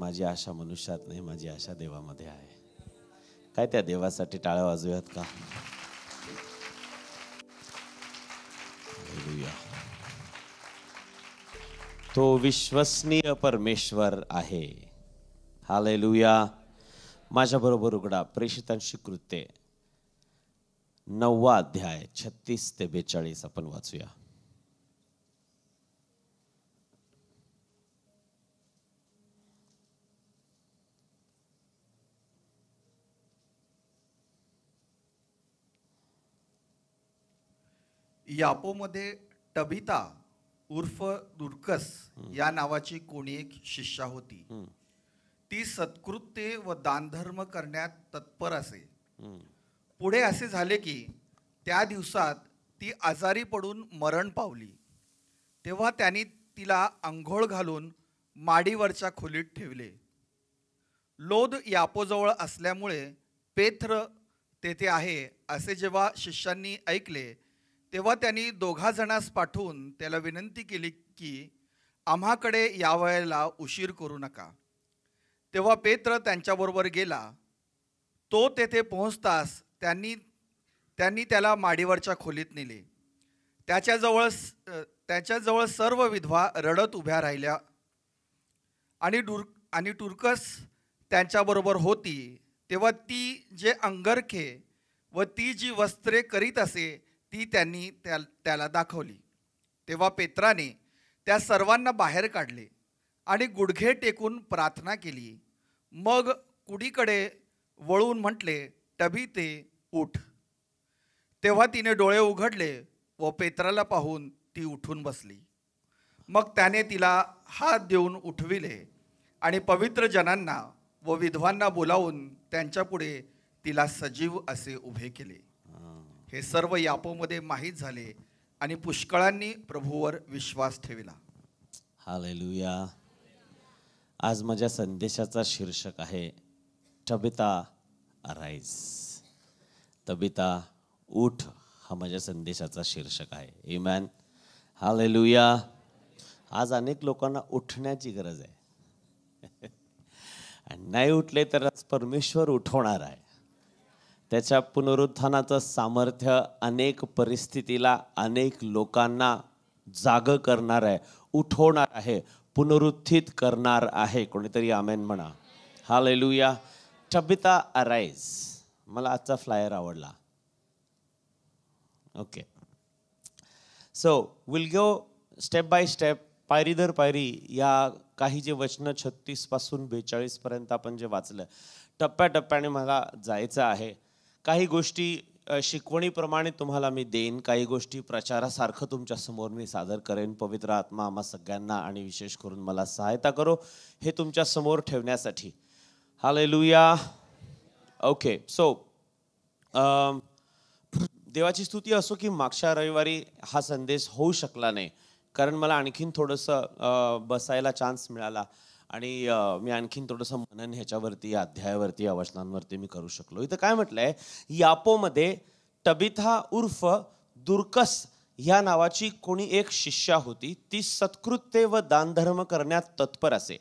माझी आशा मनुष्यात नाही, माझी आशा देवामध्ये आहे. काय त्या देवासाठी टाळ्या वाजूयात का? हालेलुया. तो विश्वसनीय परमेश्वर आहे. हालेलुया. माझ्या बरोबर उघडा प्रेषितांची कृत्ये 9वा अध्याय 36 ते 42 आपण वाचूया. यापोमध्ये टबिता उर्फ दुर्कस या नावाची कोणी एक शिष्या होती. ती सत्कृत्ये व दानधर्म करण्यात तत्पर असे. पुढे असे झाले की त्या दिवसात ती आजारी पडून मरण पावली. तेव्हा त्यांनी तिला अंघोळ घालून माडीवरच्या खोलीत ठेवले. लोद यापोजवळ असल्यामुळे पेत्र तेथे आहे असे जेव्हा शिष्यांनी ऐकले, तेव्हा त्यांनी 2 जणांस पाठवून त्याला विनंती केली की आम्हाकडे यावयाला उशीर करू नका. तेव्हा पेत्र त्यांच्याबरोबर गेला. तो तेथे पोहोचताच त्यांनी त्याला माडीवरच्या खोलीत नेले. त्याच्याजवळ सर्व विधवा रडत उभ्या राहिल्या आणि टुरकस त्यांच्याबरोबर होती. तेव्हा ती जे अंगरखे व ती जी वस्त्रे करीत असे ती त्यांनी त्याला दाखवली. तेव्हा पेत्राने त्या सर्वांना बाहेर काढले आणि गुडघे टेकून प्रार्थना केली. मग कुडीकडे वळून म्हटले, टबिते उठ. तेव्हा तिने डोळे उघडले व पेत्राला पाहून ती उठून बसली. मग त्याने तिला हात देऊन उठविले आणि पवित्र जनांना व विधवांना बोलावून त्यांच्यापुढे तिला सजीव असे उभे केले. हे सर्व यापोमध्ये माहीत झाले आणि पुष्कळांनी प्रभूवर विश्वास ठेवला. हालेलुया. आज माझ्या संदेशाचा शीर्षक आहे टबिता अराइज. तबिता उठ हा माझ्या संदेशाचा शीर्षक आहे. आमेन. हालेलुया. आज अनेक लोकांना उठण्याची गरज आहे आणि नाही उठले तर आज परमेश्वर उठवणार आहे. त्याच्या पुनरुत्थानाचं सामर्थ्य अनेक परिस्थितीला, अनेक लोकांना जाग करणार आहे, उठवणार आहे, पुनरुत्थित करणार आहे. कोणीतरी आमेन म्हणा. हालेलुया. टबिता अराइज. मला आजचा फ्लायर आवडला. Okay, so will go step by step, पायरी दर पायरी. या काही जे वचनं 36 पासून 42 पर्यंत आपण जे वाचलं, टप्प्याटप्प्याने मला जायचं आहे. काही गोष्टी शिकवणीप्रमाणे तुम्हाला मी देईन, काही गोष्टी प्रचारासारखं तुमच्या समोर मी सादर करेन. पवित्र आत्मा आम्हा सगळ्यांना आणि विशेष करून मला सहायता करो हे तुमच्या समोर ठेवण्यासाठी. हालेलुया. ओके, सो देवाची स्तुती असो की मागच्या रविवारी हा संदेश होऊ शकला नाही, कारण मला आणखीन थोडंसं बसायला चान्स मिळाला आणि मी आणखीन थोडंसं मनन ह्याच्यावरती, या अध्यायावरती, या वचनांवरती मी करू शकलो. इथं काय म्हटलंय, यापोमध्ये टबिथा उर्फ दुर्कस ह्या नावाची कोणी एक शिष्या होती. ती सत्कृत्ये व दानधर्म करण्यात तत्पर असे.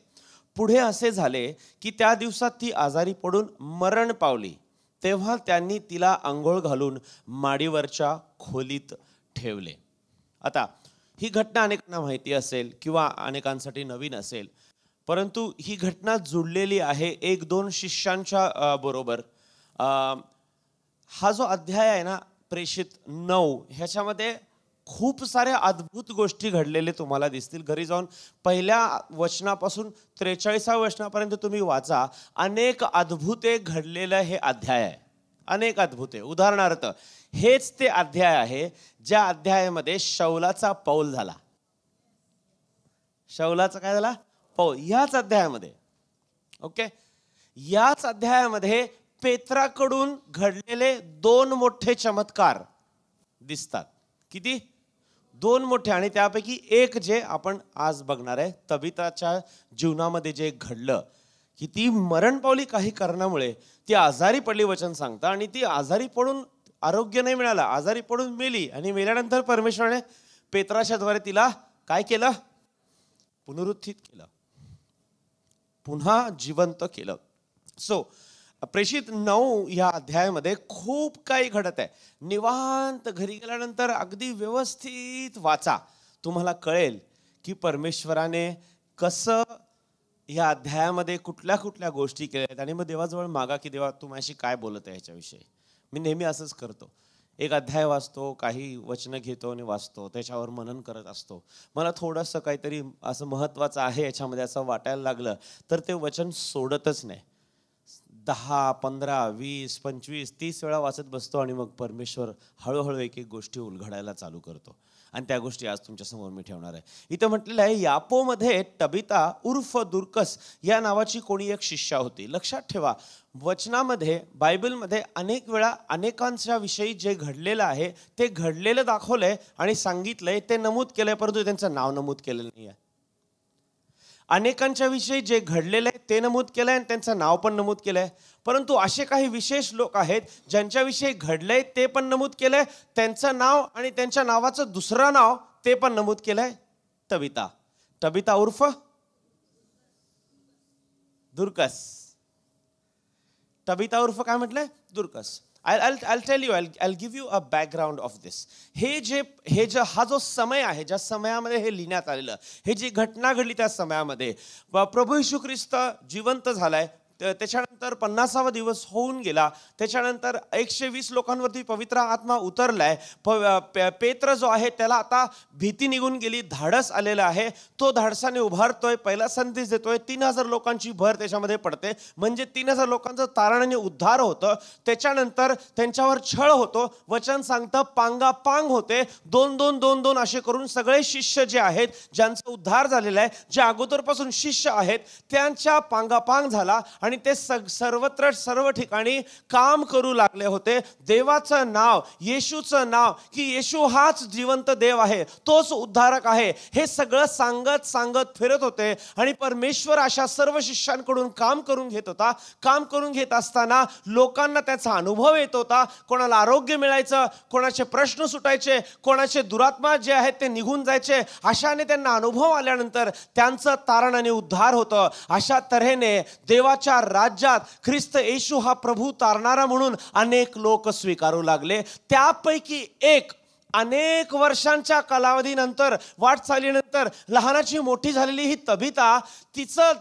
पुढे असे झाले की त्या दिवसात ती आजारी पडून मरण पावली. तेव्हा त्यांनी तिला अंघोळ घालून माडीवरच्या खोलीत ठेवले. आता ही घटना अनेकांना माहिती असेल किंवा अनेकांसाठी नवीन असेल, परंतु ही घटना जुळलेली आहे 1-2 शिष्यांच्या बरोबर. हा जो अध्याय आहे ना, प्रेषित 9, ह्याच्यामध्ये खूप साऱ्या अद्भुत गोष्टी घडलेले तुम्हाला दिसतील. घरी जाऊन पहिल्या वचनापासून 43व्या वचनापर्यंत तुम्ही वाचा. अनेक अद्भुते घडलेलं हे अध्याय आहे. अनेक अद्भुते. उदाहरणार्थ हेच ते अध्याय आहे ज्या अध्यायामध्ये शौलाचा पौल झाला. शौलाचा काय झाला? पौल. याच अध्यायामध्ये, ओके, याच अध्यायामध्ये पेत्राकडून घडलेले 2 मोठे चमत्कार दिसतात. किती? 2 मोठे. आणि त्यापैकी एक जे आपण आज बघणार आहे, तबिताच्या जीवनामध्ये जे घडलं की ती मरण पावली काही कारणामुळे. ती आजारी पडली वचन सांगतं, आणि ती आजारी पडून आरोग्य नाही मिळालं, आजारी पडून मेली. आणि मेल्यानंतर परमेश्वराने पेत्राच्या द्वारे तिला काय केलं? पुनरुत्थित केलं. पुन्हा जिवंत केलं. सो प्रेषित 9 या अध्यायामध्ये खूप काही घडत आहे. निवांत घरी गेल्यानंतर अगदी व्यवस्थित वाचा, तुम्हाला कळेल की परमेश्वराने कसं या अध्यायामध्ये कुठल्या कुठल्या गोष्टी केल्या आहेत. आणि मग देवाजवळ मागा की देवा तू माझ्याशी काय बोलत आहे ह्याच्याविषयी. मी नेहमी असंच करतो, एक अध्याय वाचतो, काही वचनं घेतो आणि वाचतो, त्याच्यावर मनन करत असतो. मला थोडंसं काहीतरी असं महत्त्वाचं आहे याच्यामध्ये असं वाटायला लागलं तर ते वचन सोडतच नाही. 10, 15, 20, 25, 30 वेळा वाचत बसतो आणि मग परमेश्वर हळूहळू एक एक गोष्टी उलगडायला चालू करतो. आणि त्या गोष्टी आज तुमच्यासमोर मी ठेवणार आहे. इथं म्हटलेलं आहे यापोमध्ये टबिता उर्फ दुर्कस या नावाची कोणी एक शिष्या होती. लक्षात ठेवा, वचनामध्ये बायबलमध्ये अनेक वेळा अनेकांच्या विषयी जे घडलेलं आहे ते घडलेलं दाखवलंय आणि सांगितलंय, ते नमूद केलंय, परंतु त्यांचं नाव नमूद केलेलं नाही आहे. अनेकांच्या विषयी जे घडलेलं आहे ते नमूद केलंय आणि त्यांचं नाव पण नमूद केलंय, परंतु असे काही विशेष लोक आहेत ज्यांच्याविषयी घडलंय ते पण नमूद केलंय, त्यांचं नाव आणि त्यांच्या नावाचं दुसरं नाव ते पण नमूद केलंय, टबिता. टबिता उर्फ दुर्कस. टबिता उर्फ काय म्हटलंय? दुर्कस. I'll tell you, I'll give you a background of this. हा जो समय आहे, ज्या समयामध्ये हे लिहिण्यात आलेलं, हे जी घटना घडली त्या समयामध्ये प्रभू येशू ख्रिस्त जिवंत झालाय, त्याच्यानंतर 50वा दिवस होऊन गेला, त्याच्यानंतर 120 लोकांवरती पवित्र आत्मा उतरलाय. पेत्र जो आहे त्याला आता भीती निघून गेली, धाडस आलेलं आहे, तो धाडसाने उभारतोय, पहिला संदेश देतोय, 3000 लोकांची भर त्याच्यामध्ये पडते, म्हणजे 3000 लोकांचं तारणाने उद्धार होतं. त्याच्यानंतर त्यांच्यावर छळ होतो, वचन सांगतं पांगापांग होते, 2-2 असे करून सगळे शिष्य जे आहेत, ज्यांचा उद्धार झालेला आहे, जे अगोदरपासून शिष्य आहेत, त्यांच्या पांगापांग झाला आणि ते सर्वत्र सर्व ठिकाणी काम करू लागले होते. देवाचं नाव, येशूचं नाव, की येशू हाच जिवंत देव आहे, तोच उद्धारक आहे, हे सगळं सांगत सांगत फिरत होते. आणि परमेश्वर अशा सर्व शिष्यांकडून काम करून घेत होता. काम करून घेत असताना लोकांना त्याचा अनुभव येत होता. कोणाला आरोग्य मिळायचं, कोणाचे प्रश्न सुटायचे, कोणाचे दुरात्मा जे आहेत ते निघून जायचे. अशाने त्यांना अनुभव आल्यानंतर त्यांचं तारण आणि उद्धार होतं. अशा तऱ्हेने देवाच्या राज्यात ख्रिस्त येशू हा प्रभू तारणारा म्हणून अनेक लोक स्वीकारू लागले. त्यापैकी एक अनेक वर्षांच्या कालावधीनंतर, वाटचालीनंतर लहानाची मोठी झालेली ही तबिता,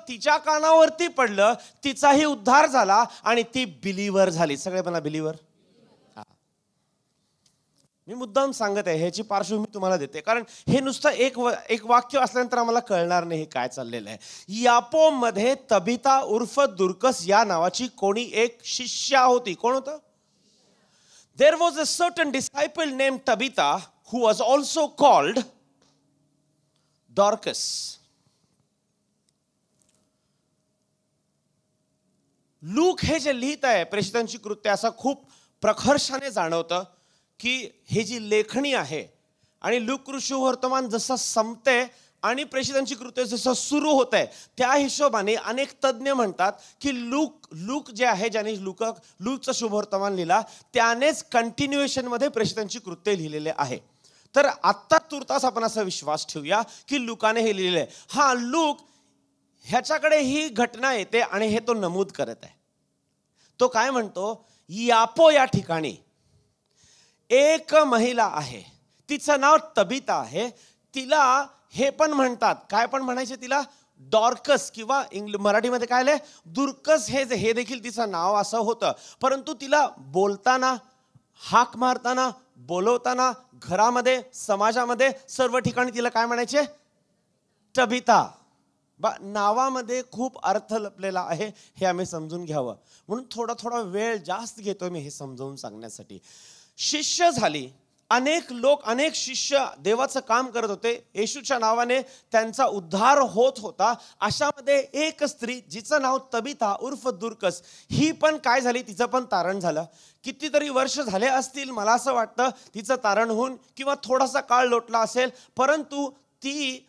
तिच्या कानावरती पडलं, तिचाही उद्धार झाला आणि ती बिलीवर झाली. सगळे म्हणा बिलीवर. मी मुद्दाम सांगत आहे, ह्याची पार्श्वभूमी तुम्हाला देते, कारण हे नुसतं एक वाक्य असल्यानंतर आम्हाला कळणार नाही काय चाललेलं आहे. यापोमध्ये तबिता उर्फ दुर्कस या नावाची कोणी एक शिष्या होती. कोण होतं? There was a certain disciple named Tabitha who was also called Dorcas. Look हे जे लिहित आहे प्रेषितांची कृत्य, असं खूप प्रखर्षाने जाणवतं की हे जी लेखणी आहे आणि लूक ऋषुवर्तमान जसं संपते आणि प्रेषितांची कृत्य जसं सुरू होत आहे, त्या हिशोबाने अनेक तज्ज्ञ म्हणतात की लूक जे आहे, ज्याने लूकचं शुभवर्तमान लिहिला, त्यानेच कंटिन्युएशन मध्ये प्रेषितांची कृत्य लिहिलेले आहे. तर आत्ता तुर्तास आपण असा विश्वास ठेवूया की लूकाने हे लिहिलेलं आहे. हा लूक ह्याच्याकडे ही घटना येते आणि हे तो नमूद करत आहे. तो काय म्हणतो, यापो या ठिकाणी एक महिला आहे, तिचं नाव तबिता आहे. तिला हे पण म्हणतात, काय पण म्हणायचे तिला, डॉर्कस, किंवा मराठीमध्ये काय आलंय, दुर्कस, हे देखील तिचं नाव असं होतं. परंतु तिला बोलताना, हाक मारताना, बोलवताना, घरामध्ये, समाजामध्ये, सर्व ठिकाणी तिला काय म्हणायचे? टबिता. नावामध्ये खूप अर्थ लपलेला आहे, हे आम्ही समजून घ्यावं म्हणून थोडा वेळ जास्त घेतोय मी हे समजावून सांगण्यासाठी. शिष्य झाली, अनेक लोक, अनेक शिष्य देवाचं काम करत होते, येशूच्या नावाने त्यांचा उद्धार होत होता. अशामध्ये एक स्त्री जिचं नाव तबिता उर्फ दुर्कस, ही पण काय झाली, तिचं पण तारण झालं. कितीतरी वर्ष झाले असतील, मला असं वाटतं तिचं तारण होऊन, किंवा थोडासा काळ लोटला असेल, परंतु ती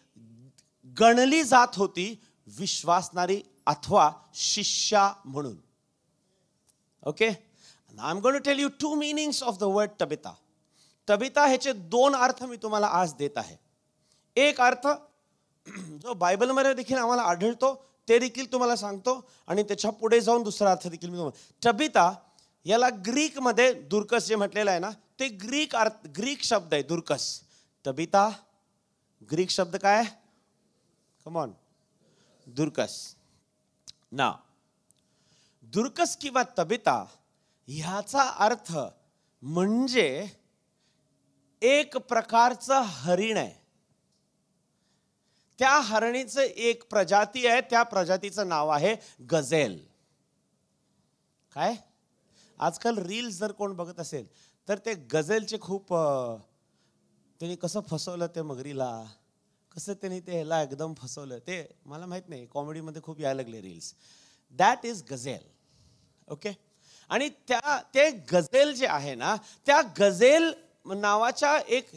गणली जात होती विश्वासणारी अथवा शिष्या म्हणून. Okay, I am going to tell you 2 meanings of the word Tabitha. Tabitha ह्याचे 2 अर्थ मी तुम्हाला आज देत आहे. एक अर्थ जो बायबलमध्ये देखील आम्हाला आढळतो ते देखील तुम्हाला सांगतो आणि त्याच्या पुढे जाऊन दुसरा अर्थ देखील मी तुम्हाला. टबिता याला ग्रीकमध्ये दुर्कस जे म्हटलेलं आहे ना, ते ग्रीक शब्द आहे दुर्कस. टबिता ग्रीक शब्द काय? Come on, Dorcas. ना दुर्कस किंवा तबिता ह्याचा अर्थ म्हणजे एक प्रकारचं हरिण आहे. त्या हरणीचं एक प्रजाती आहे, त्या प्रजातीचं नाव आहे गझेल. काय? आजकाल रील्स जर कोण बघत असेल तर ते गझेलचे खूप त्यांनी कसं फसवलं ते मगरीला, कसं त्यांनी ते ह्याला एकदम फसवलं ते मला माहित नाही. कॉमेडीमध्ये खूप यायला लागले reels. That is gazelle. Okay. आणि ते गझेल जे आहे ना, त्या गझेल नावाच्या एक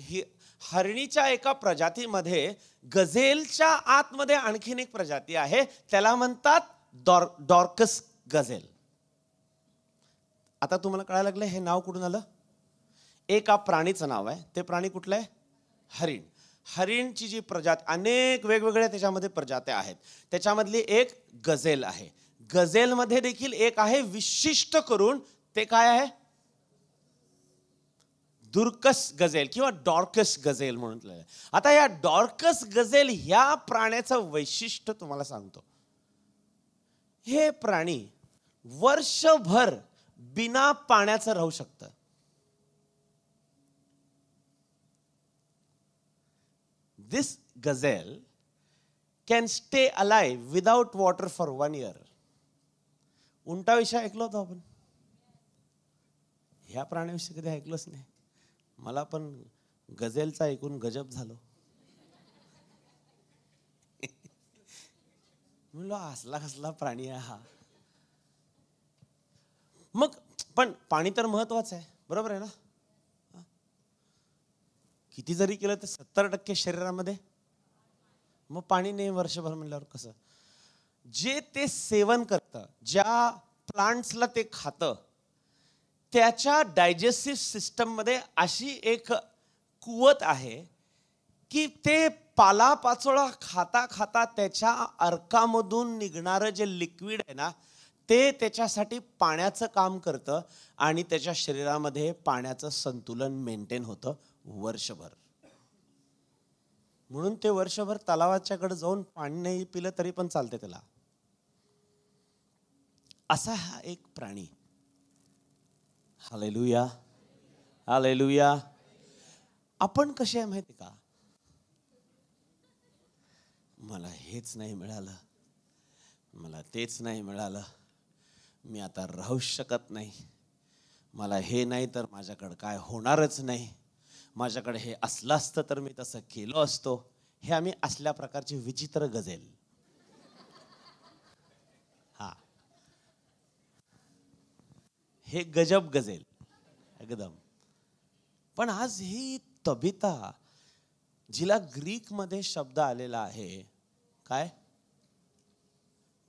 हरणीच्या एका प्रजातीमध्ये गझेलच्या आतमध्ये आणखीन एक प्रजाती आहे, त्याला म्हणतात डॉर्कस गझेल. आता तुम्हाला कळायला लागलं हे नाव कुठून आलं? एका प्राणीचं नाव आहे. ते प्राणी कुठलं आहे? हरिण. हरिणची जी प्रजाती, अनेक वेगवेगळ्या त्याच्यामध्ये प्रजात्या आहेत, त्याच्यामधली एक गझेल आहे. गझेलमध्ये देखील एक आहे विशिष्ट करून, ते काय आहे? दुर्कस गझेल किंवा डॉर्कस गझेल म्हणून. आता या डॉर्कस गझेल ह्या प्राण्याचं वैशिष्ट्य तुम्हाला सांगतो. हे प्राणी वर्षभर बिना पाण्याचं राहू शकतं. This gazelle can stay alive without water for 1 year. उंटाविषयी ऐकलो होतो आपण, ह्या प्राण्याविषयी कधी ऐकलंच नाही. मला पण गझेलचा ऐकून गजब झालो. म्हणलो असला कसला प्राणी आहे हा. मग पण पाणी तर महत्वाचं आहे, बरोबर आहे ना? किती जरी केलं तर 70% शरीरामध्ये, मग पाणी नाही वर्षभर म्हणल्यावर कसं? जे ते सेवन करतं, ज्या प्लांट्सला ते खातं, त्याच्या डायजेस्टिव्ह सिस्टममध्ये अशी एक कुवत आहे की ते पालापाचोळा खाता खाता त्याच्या अर्कामधून निघणारं जे लिक्विड आहे ना, ते त्याच्यासाठी पाण्याचं काम करतं आणि त्याच्या शरीरामध्ये पाण्याचं संतुलन मेंटेन होतं वर्षभर. म्हणून ते वर्षभर तलावाच्याकडे जाऊन पाणी नाही पिलं तरी पण चालते त्याला. असा हा एक प्राणी. Hallelujah, hallelujah. आपण कसे आहे माहिती का? मला हेच नाही मिळालं, मला तेच नाही मिळालं, मी आता राहू शकत नाही, मला हे नाही तर माझ्याकडे काय होणारच नाही, माझ्याकडे हे असलं असतं तर मी तसं केलो असतो. हे आम्ही असल्या प्रकारची विचित्र गझेल. हा, हे गजब गझेल एकदम. पण आज ही तबिता, जिला ग्रीक मध्ये शब्द आलेला आहे, काय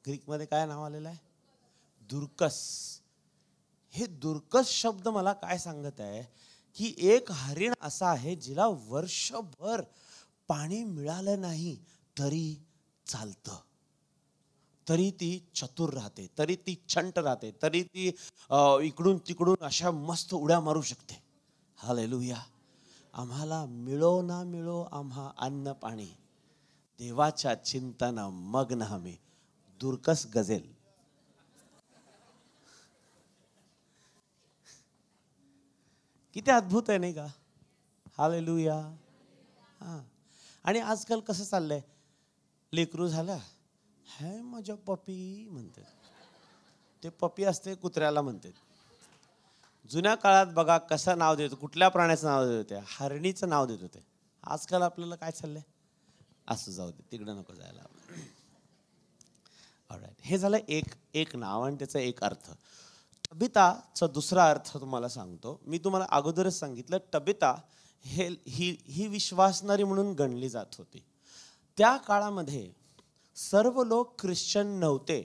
ग्रीक मध्ये काय नाव आलेलं आहे? दुर्कस. हे दुर्कस शब्द मला काय सांगत आहे की एक हरिण असा आहे जिला वर्षभर पाणी मिळालं नाही तरी चालतं, तरी ती चतुर राहते, तरी ती छंट राहते, तरी ती इकडून तिकडून अशा मस्त उड्या मारू शकते. हालेलुया. आम्हाला मिळो ना मिळो आम्हा अन्न पाणी, देवाच्या चिंतन मग्न आम्ही. दुर्कस गझेल. किती अद्भुत आहे नाही का? हालेलुया. हा. आणि आजकाल कसं चाललंय, लेकरू झाला हाय माझ्या पपी म्हणते. ते पपी असते कुत्र्याला म्हणते. जुन्या काळात बघा कसं नाव देतो, कुठल्या प्राण्याचं नाव देत होते? हरणीचं नाव देत होते. आजकाल आपल्याला काय चाललंय? असं जाऊ दे, तिकडे नको जायला. ऑलराईट, हे झालं एक नाव आणि त्याचा एक अर्थ. टबिताचा दुसरा अर्थ तुम्हाला सांगतो. मी तुम्हाला अगोदरच सांगितलं, टबिता ही विश्वासणारी म्हणून गणली जात होती. त्या काळामध्ये सर्व लोक ख्रिश्चन नव्हते.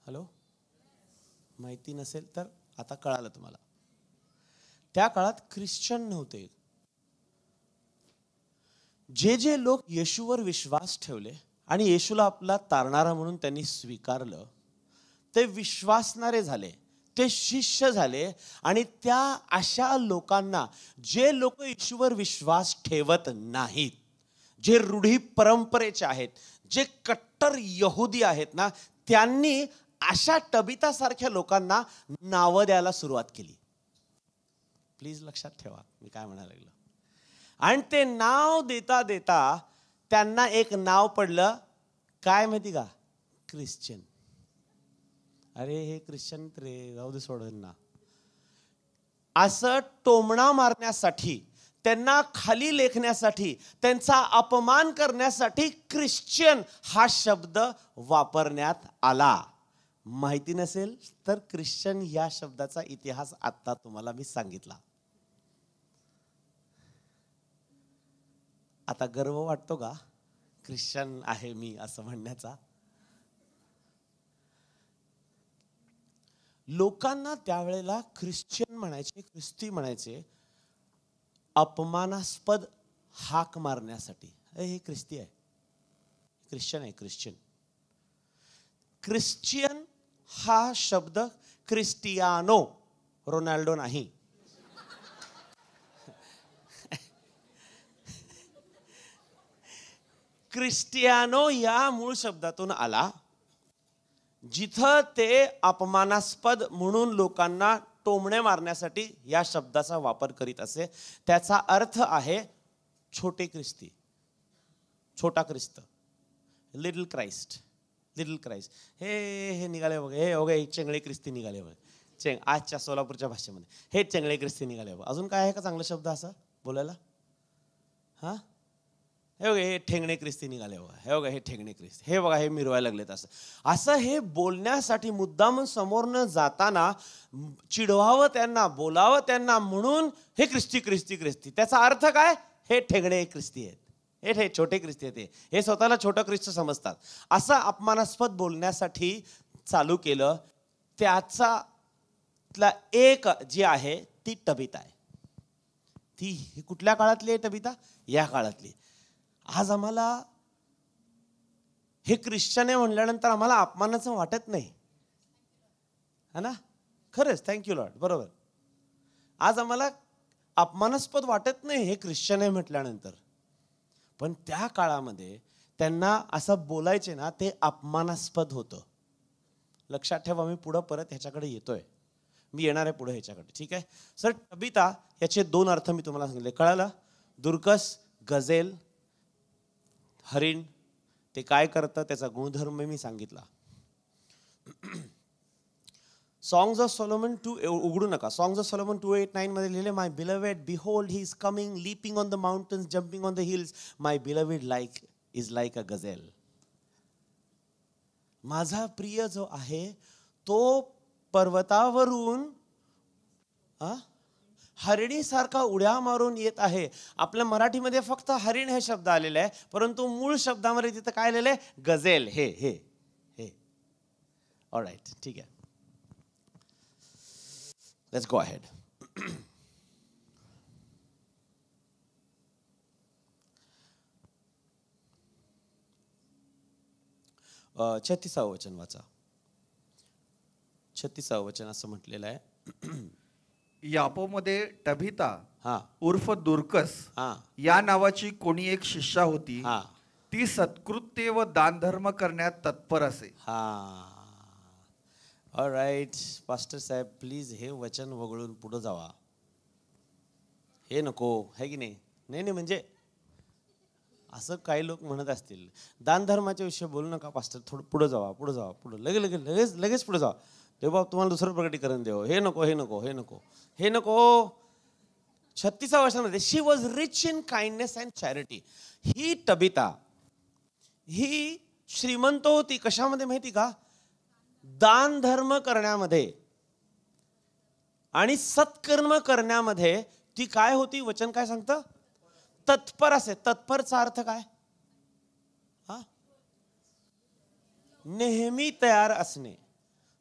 हॅलो, माहिती नसेल तर आता कळालं तुम्हाला. त्या काळात ख्रिश्चन नव्हते. जे लोक येशूवर विश्वास ठेवले आणि येशूला आपला तारणारा म्हणून त्यांनी स्वीकारलं. ते विश्वासणारे झाले, ते शिष्य झाले. आणि त्या अशा लोकांना, जे लोक येशूवर विश्वास ठेवत नाहीत, जे रूढी परंपरेचे आहेत, जे कट्टर यहुदी आहेत ना, त्यांनी अशा टबितासारख्या लोकांना नावं द्यायला सुरुवात केली. प्लीज लक्षात ठेवा मी काय म्हणायला लागलो. आणि ते नाव देता देता त्यांना एक नाव पडलं, काय माहिती का? ख्रिश्चन. अरे हे ख्रिश्चन रे, जाऊ दे सोडून ना. असं टोमणा मारण्यासाठी, त्यांना खाली लेखण्यासाठी, त्यांचा अपमान करण्यासाठी ख्रिश्चन हा शब्द वापरण्यात आला. माहिती नसेल तर ख्रिश्चन या शब्दाचा इतिहास आता तुम्हाला मी सांगितला. आता गर्व वाटतो का ख्रिश्चन आहे मी असं म्हणण्याचा? लोकांना त्यावेळेला ख्रिश्चन म्हणायचे, ख्रिस्ती म्हणायचे अपमानास्पद हाक मारण्यासाठी. हे ख्रिस्ती आहे, ख्रिश्चन आहे, ख्रिश्चन. ख्रिश्चियन हा शब्द क्रिस्टियानो, रोनाल्डो नाही. क्रिस्टियानो या मूळ शब्दातून आला, जिथं ते अपमानास्पद म्हणून लोकांना टोमणे मारण्यासाठी या शब्दाचा वापर करीत असे. त्याचा अर्थ आहे छोटे ख्रिस्ती, छोटा ख्रिस्त, लिटल क्राइस्ट, लिटल क्राइस्ट. हे निघाले बघा, हे बघा चेंगळे ख्रिस्ती निघाले बघा. आजच्या सोलापूरच्या भाषेमध्ये हे चेंगळे ख्रिस्ती निघाले बघा. अजून काय आहे का चांगला शब्द असा बोलायला? हा, हे बघा हे ठेंगणे ख्रिस्ती निघाले बघा, हे बघा हे ठेंगणे ख्रिस्ती, हे बघा हे मिरवायला लागलेत. असं हे बोलण्यासाठी मुद्दाम समोरनं जाताना चिडवावं त्यांना, बोलावं त्यांना, म्हणून हे ख्रिस्ती ख्रिस्ती ख्रिस्ती. त्याचा अर्थ काय? हे ठेंगणे ख्रिस्ती आहेत, हे छोटे ख्रिस्ती आहेत, हे स्वतःला छोटं ख्रिस्त समजतात. असं अपमानास्पद बोलण्यासाठी चालू केलं. त्याचा एक जी आहे ती टबिता आहे. ती कुठल्या काळातली आहे टबिता? या काळातली. आज आम्हाला हे ख्रिश्चन आहे म्हणल्यानंतर आम्हाला अपमानाचं वाटत नाही, है ना? खरंच, थँक्यू लॉर्ड, बरोबर. आज आम्हाला अपमानास्पद वाटत नाही हे ख्रिश्चन आहे म्हटल्यानंतर. पण त्या काळामध्ये त्यांना असं बोलायचे ना, ते अपमानास्पद होतं. लक्षात ठेवा, मी पुढं परत ह्याच्याकडे येतोय, मी येणार आहे पुढे ह्याच्याकडे, ठीक आहे सर. टबिता याचे दोन अर्थ मी तुम्हाला सांगितले, कळालं? दुर्कस, गझेल, हरिण. ते काय करतं त्याचा गुणधर्म मी सांगितला. सॉंग्स ऑफ सोलोमन 2, उघडू नका, सॉंग्स ऑफ सोलोमन 2:8-9 मध्ये लिहिले, my beloved behold he is coming, leaping on the mountains, jumping on the hills, my beloved is like a gazelle. माझा प्रिय जो आहे तो पर्वतावरून हरिणीसारखा उड्या मारून येत आहे. आपल्या मराठीमध्ये फक्त हरिण हे शब्द आलेले आहे, परंतु मूळ शब्दामध्ये तिथं काय लिहिलंय? गझेल. हे हे हे ऑलराइट, ठीक आहे, लेट्स गो अहेड. 36व वचन वाचा. 36व वचन असं म्हटलेलं आहे, यापोमध्ये टबिता हा उर्फ दुर्कस हा या नावाची कोणी एक शिष्या होती. हा ती सत्कृत्य व दानधर्म करण्यात तत्पर असे. हा ऑलराइट. पास्टर साहेब प्लीज हे वचन वगळून पुढे जावा. हे नको है की नाही? नाही म्हणजे असं काही लोक म्हणत असतील, दानधर्माच्या विषयी बोलू नका पास्टर, थोडं पुढे जावा, पुढे जावा, पुढे लगेच पुढे जावा. देवबाब तुम्हाला दुसरं प्रकटीकरण देव. हे नको हे नको हे नको हे नको. 36व्या वर्षामध्ये she was rich in kindness and charity. ही टबिता ही श्रीमंत होती. कशामध्ये माहिती का? दान धर्म करण्यामध्ये आणि सत्कर्म करण्यामध्ये ती काय होती? वचन काय सांगतं? तत्पर असे. तत्परचा अर्थ काय? हा, नेहमी तयार असणे,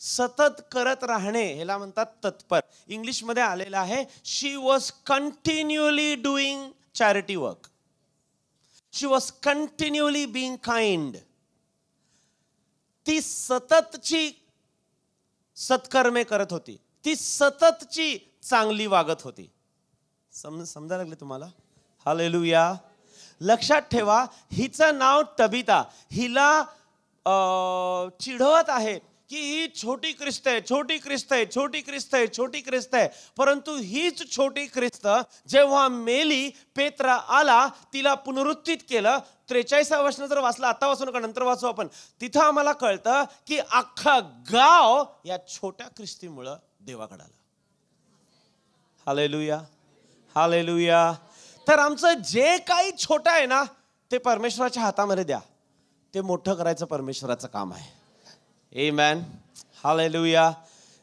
सतत करत राहणे, ह्याला म्हणतात तत्पर. इंग्लिश मध्ये आलेलं आहे, she was continually doing charity work. She was continually being kind. ती सततची सत्कर्मे करत होती, ती सततची चांगली वागत होती. समजायला लागले तुम्हाला? हालेलुया. लक्षात ठेवा, हिचं नाव तबिता. हिला चिडवत आहेत की ही छोटी ख्रिस्त आहे, छोटी ख्रिस्त आहे, छोटी ख्रिस्त आहे, छोटी ख्रिस्त आहे. परंतु हीच छोटी ख्रिस्त जेव्हा मेली, पेत्र आला, तिला पुनरुत्थित केलं. 43 वचन जर वाचलं, आता वाचू नका, नंतर वाचू आपण. तिथं आम्हाला कळतं की अख्खा गाव या छोट्या ख्रिस्तीमुळं देवाकडे आलं. Hallelujah, hallelujah. तर आमचं जे काही छोटं आहे ना, ते परमेश्वराच्या हातामध्ये द्या. ते मोठं करायचं परमेश्वराचं काम आहे. आमेन, हालेलुया.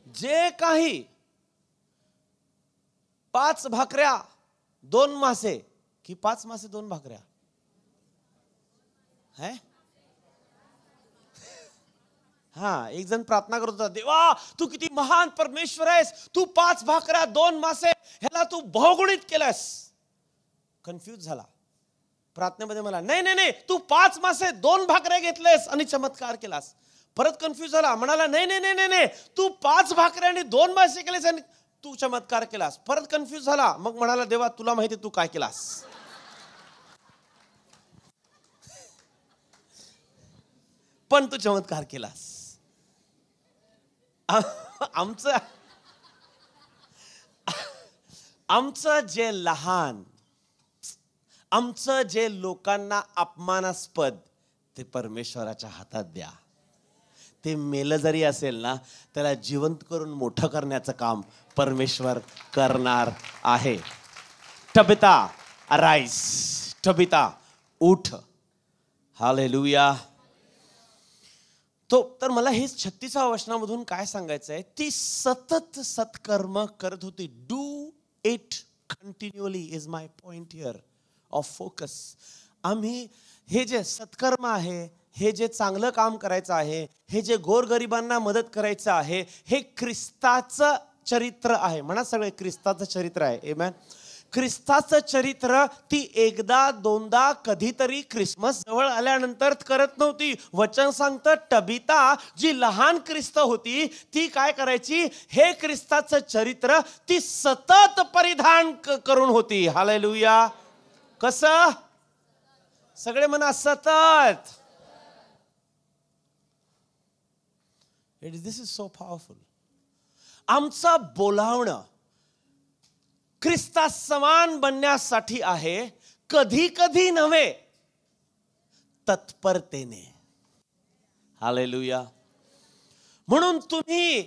जे काही 5 भाकऱ्या 2 मासे की 5 मासे 2 भाकऱ्या है. हा, एक जण प्रार्थना करत होता, देवा तू किती महान परमेश्वर आहेस, तू 5 भाकऱ्या 2 मासे ह्याला तू बहुगुणित केलंस. कन्फ्यूज झाला प्रार्थनेमध्ये. मला नाही नाही नाही, तू 5 मासे 2 भाकऱ्या घेतलेस आणि चमत्कार केलास. परत कन्फ्यूज झाला, म्हणाला नाही नाही नाही नाही, तू 5 भाकऱ्या आणि 2 मासे केलेस आणि तू चमत्कार केलास. परत कन्फ्यूज झाला, मग म्हणाला, देवा तुला माहिती तू काय केलास. पण तू चमत्कार केलास. आमचं जे लहान, आमचं जे लोकांना अपमानास्पद, ते परमेश्वराच्या हातात द्या. ते मेलं जरी असेल ना, त्याला जिवंत करून मोठं करण्याचं काम परमेश्वर करणार आहे. तबिता अराइज, तबिता उठ. हालेलुया. तर मला हे 36व्या वचनामधून काय सांगायचं आहे, ती सतत सत्कर्म करत होती. Do it continually is my point here of focus. आम्ही हे जे सत्कर्म आहे, हे जे चांगलं काम करायचं आहे, हे जे गोरगरिबांना मदत करायचं आहे, हे ख्रिस्ताचं चरित्र आहे. म्हणा सगळे, ख्रिस्ताचं चरित्र आहे. आमेन. ख्रिस्ताचं चरित्र ती एकदा दोनदा कधीतरी ख्रिसमस जवळ आल्यानंतर करत नव्हती. वचन सांगतं, तबिता जी लहान ख्रिस्त होती, ती काय करायची, हे ख्रिस्ताचं चरित्र ती सतत परिधान करून होती. हालेलुया. कसं? सगळे म्हणा, सतत. दिस इज सो पॉवरफुल. आमचं बोलावणं ख्रिस्ता समान बनण्यासाठी आहे, कधी कधी नव्हे, तत्परतेने. हालेलुया. म्हणून तुम्ही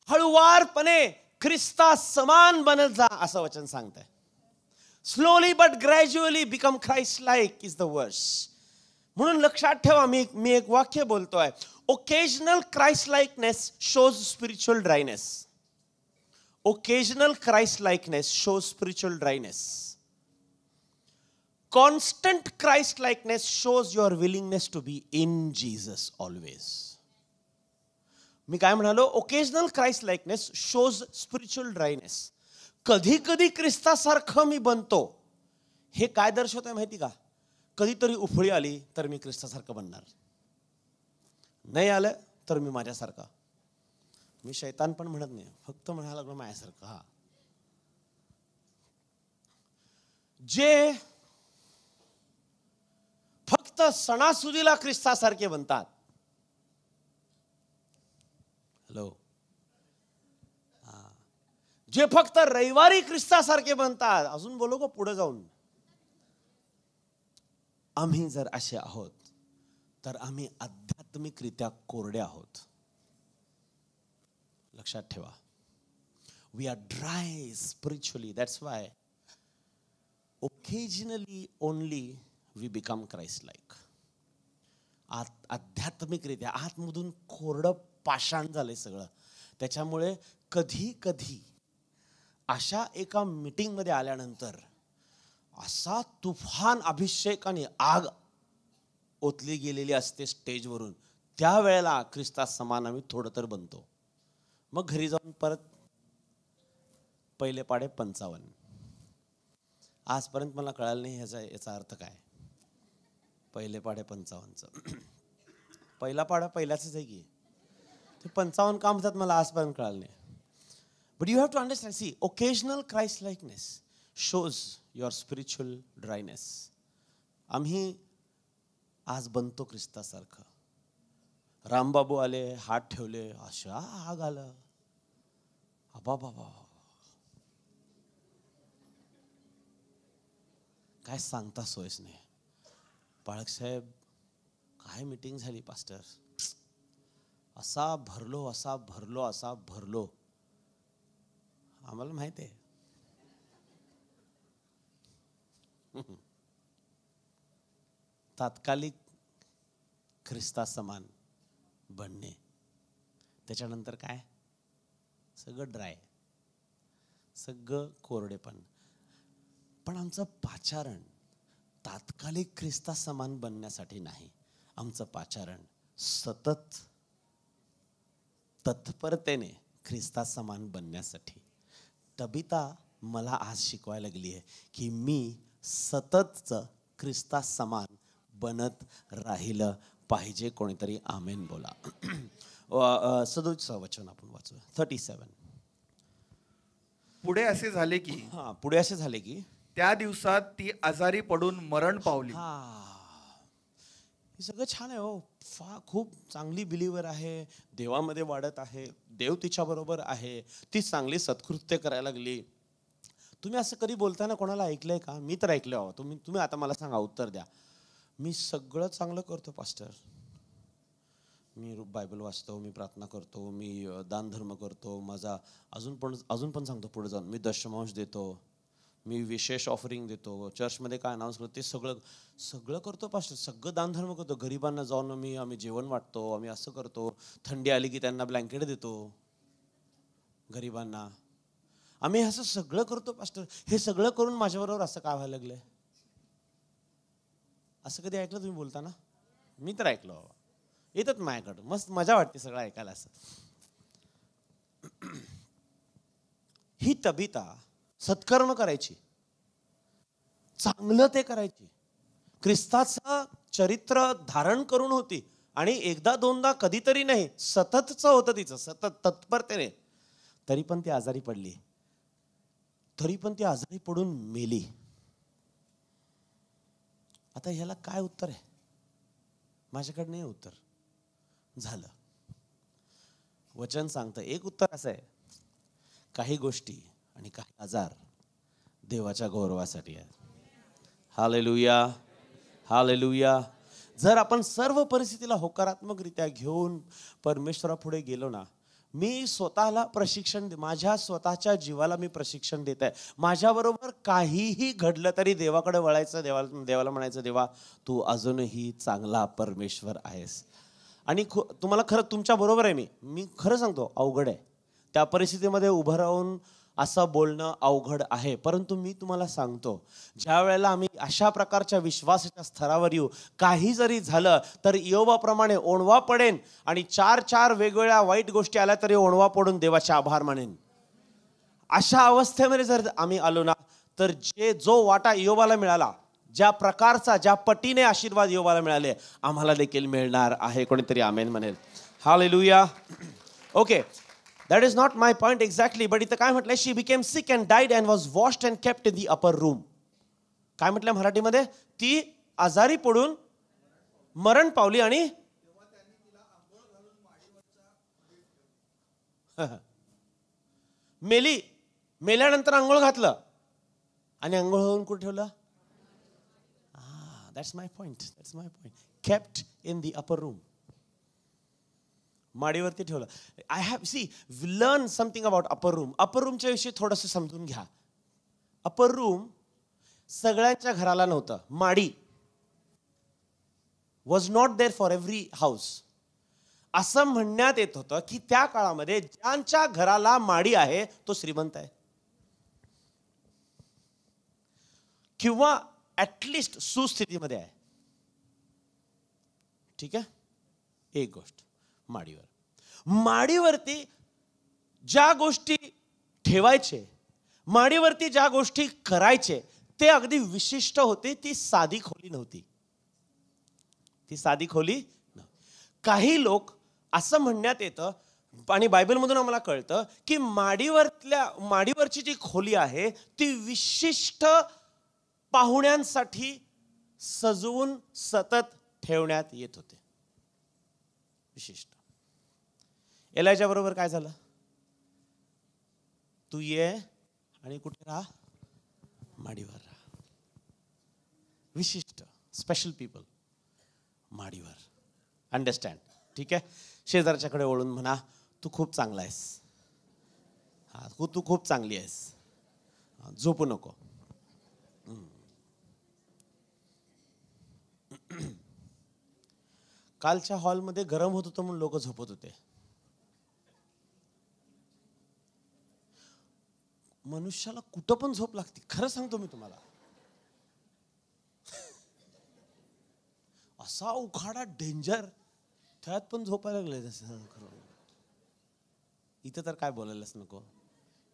हळुवारपणे ख्रिस्ता समान बनत जा, असं वचन सांगतंय. Slowly but gradually become Christ like is the वर्स. म्हणून लक्षात ठेवा, मी एक वाक्य बोलतोय. Occasional Christ likeness shows spiritual dryness. Occasional Christ likeness shows spiritual dryness. Constant Christ likeness shows your willingness to be in Jesus always. मी काय म्हणालो, occasional Christ likeness shows spiritual dryness. कधी कधी ख्रिस्तासारखं मी बनतो, हे काय दर्शवतंय माहिती का? कधीतरी उफळी आली तर मी ख्रिस्तासारखं बनणार, नाही आलं तर मी माझ्यासारखा. मी शैतान पण म्हणत नाही, फक्त म्हणायला लागलो माझ्यासारखं. हा, जे फक्त सणासुदीला ख्रिस्तासारखे बनतात. हॅलो. जे फक्त रविवारी ख्रिस्तासारखे बनतात. अजून बोलू का पुढे जाऊन? आम्ही जर असे आहोत तर आम्ही आध्यात्मिकरित्या कोरडे आहोत. लक्षात ठेवा, we are dry spiritually. That's why occasionally only we become Christ like. आध्यात्मिकरित्या आतमधून कोरडं पाषाण झालंय सगळं. त्याच्यामुळे कधी कधी अशा एका मीटिंग मध्ये आल्यानंतर असा तुफान अभिषेक आणि आग ओतली गेलेली असते स्टेजवरून, त्यावेळेला ख्रिस्ता समान आम्ही थोडं तर बनतो. मग घरी जाऊन परत पहिले पाढे 55. आजपर्यंत मला कळालं नाही याचा अर्थ काय. पहिले पाढे 55चं पहिला पाडा पहिल्याच आहे की ते 55 काम होतात मला आजपर्यंत कळालं नाही. But you have to understand, see occasional Christ likeness shows your spiritual dryness. आम्ही आज बनतो ख्रिस्तासारखं. रामबाबू आले, हात ठेवले, अशा आग आलं, अबा बाबा काय सांगता सोयच नाही. पाळक साहेब काय मीटिंग झाली पास्टर, असा भरलो असा भरलो असा भरलो. आम्हाला माहित आहे. तात्कालिक ख्रिस्ता समान बनणे, त्याच्यानंतर काय सगळं ड्राय, सगळं कोरडेपण. पण आमचं पाचारण तात्कालिक ख्रिस्ता समान बनण्यासाठी नाही. आमचं पाचारण सतत तत्परतेने ख्रिस्ता समान बनण्यासाठी. तबिता मला आज शिकवायला लागली आहे की मी सततच ख्रिस्ता समान बनत राहिलं पाहिजे. कोणीतरी आमेन बोला. 37 वचन आपण वाचू. 37. पुढे असे झाले की पुढे असे झाले की त्या दिवसात ती आजारी पडून मरण पावली. हे सगळं छान आहे हो. खूप चांगली बिलीवर आहे, देवामध्ये वाढत आहे, देव तिच्या बरोबर आहे, ती चांगली सत्कृत्य करायला लागली. तुम्ही असं कधी बोलताना कोणाला ऐकलंय का? मी तर ऐकलं हो. तुम्ही आता मला सांगा, उत्तर द्या. मी सगळं चांगलं करतो पास्टर, मी बायबल वाचतो, मी प्रार्थना करतो, मी दानधर्म करतो, माझा अजून पण सांगतो पुढे जाऊन, मी दशमांश देतो, मी विशेष ऑफरिंग देतो, चर्चमध्ये काय अनाऊन्स करतो ते सगळं करतो पास्टर, सगळं दानधर्म करतो, गरिबांना जाऊन आम्ही जेवण वाटतो, आम्ही असं करतो, थंडी आली की त्यांना ब्लँकेट देतो गरिबांना, आम्ही असं सगळं करतो पास्टर. हे सगळं करून माझ्याबरोबर असं काय व्हायला लागलंय? असं कधी ऐकलं तुम्ही बोलताना? मी तर ऐकलं, येतात माझ्याकडं, मस्त मजा वाटते सगळं ऐकायला. असं ही तबिता सत्कर्म करायची, चांगलं ते करायची, ख्रिस्ताचं चरित्र धारण करून होती, आणि एकदा दोनदा कधीतरी नाही, सततच होतं तिचं, सतत तत्परतेने. तरी पण ती आजारी पडली, तरी पण ती आजारी पडून मेली. आता ह्याला काय उत्तर आहे? माझ्याकडे नाही उत्तर. झालं, वचन सांगतं. एक उत्तर असं आहे, काही गोष्टी आणि काही आजार देवाच्या गौरवासाठी आहेत. Hallelujah, hallelujah. जर आपण सर्व परिस्थितीला होकारात्मकरित्या घेऊन परमेश्वरापुढे गेलो ना, मी स्वतःला प्रशिक्षण, माझ्या स्वतःच्या जीवाला मी प्रशिक्षण देत आहे. माझ्याबरोबर काहीही घडलं तरी देवाकडे वळायचं, देवाला म्हणायचं, देवा तू अजूनही चांगला परमेश्वर आहेस. आणि तुम्हाला खरं तुमच्या बरोबर आहे, मी खरं सांगतो, अवघड आहे त्या परिस्थितीमध्ये उभं राहून असं बोलणं, अवघड आहे. परंतु मी तुम्हाला सांगतो, ज्या वेळेला आम्ही अशा प्रकारच्या विश्वासाच्या स्तरावर येऊ, काही जरी झालं तर योबाप्रमाणे ओणवा पडेन, आणि 4 वेगवेगळ्या वाईट गोष्टी आल्या तरी ओणवा पडून देवाचे आभार मानेन. अशा अवस्थेमध्ये जर आम्ही आलो ना, तर जो वाटा योबाला मिळाला, ज्या प्रकारचा, ज्या पटीने आशीर्वाद योबाला मिळाले, आम्हाला देखील मिळणार आहे. कोणीतरी आमेन म्हणेल. Hallelujah. Okay, that is not my point exactly, but इथं काय म्हटलंय? she became sick and died and was washed and kept in the upper room. काय म्हटलंय मराठीमध्ये? ती आजारी पडून मरण पावली आणि मेली. मेल्यानंतर आंघोळ घातलं आणि आंघोळ होऊन कुठे ठेवलं? That's my point. Kept in the upper room. माडीवरती ठेवलं. I have learn something about upper room. Upper रूमच्या विषयी थोडंसं समजून घ्या. अपर रूम सगळ्यांच्या घराला नव्हतं. माडी was not there for every house. असं म्हणण्यात येत होतं की त्या काळामध्ये ज्यांच्या घराला माडी आहे तो श्रीमंत आहे, किंवा ऍटलिस्ट सुस्थितीमध्ये आहे. ठीक आहे. एक गोष्ट, माडीवरती ज्या गोष्टी ठेवायचे, माडीवरती ज्या गोष्टी करायचे, ते अगदी विशिष्ट होते. ती साधी खोली नव्हती. काही लोक असं म्हणण्यात येतं आणि बायबलमधून आम्हाला कळतं की माडीवरची जी खोली आहे ती विशिष्ट पाहुण्यांसाठी सजवून सतत ठेवण्यात येत होते. विशिष्ट. एलायजा बरोबर काय झालं? तू ये आणि कुठे राहा? माडीवर राहा. विशिष्ट, स्पेशल पीपल माडीवर. अंडरस्टँड? ठीक आहे. शेजारच्याकडे वळून म्हणा, तू खूप चांगला आहेस. हा, तू खूप चांगली आहेस. झोपू नको. कालच्या हॉलमध्ये गरम होत होतं म्हणून लोक झोपत होते. मनुष्याला कुठं पण झोप लागते, खरं सांगतो मी तुम्हाला. असा उखाडा डेंजर, त्यात पण झोपायला लागले. इथं तर काय बोलायलाच नको.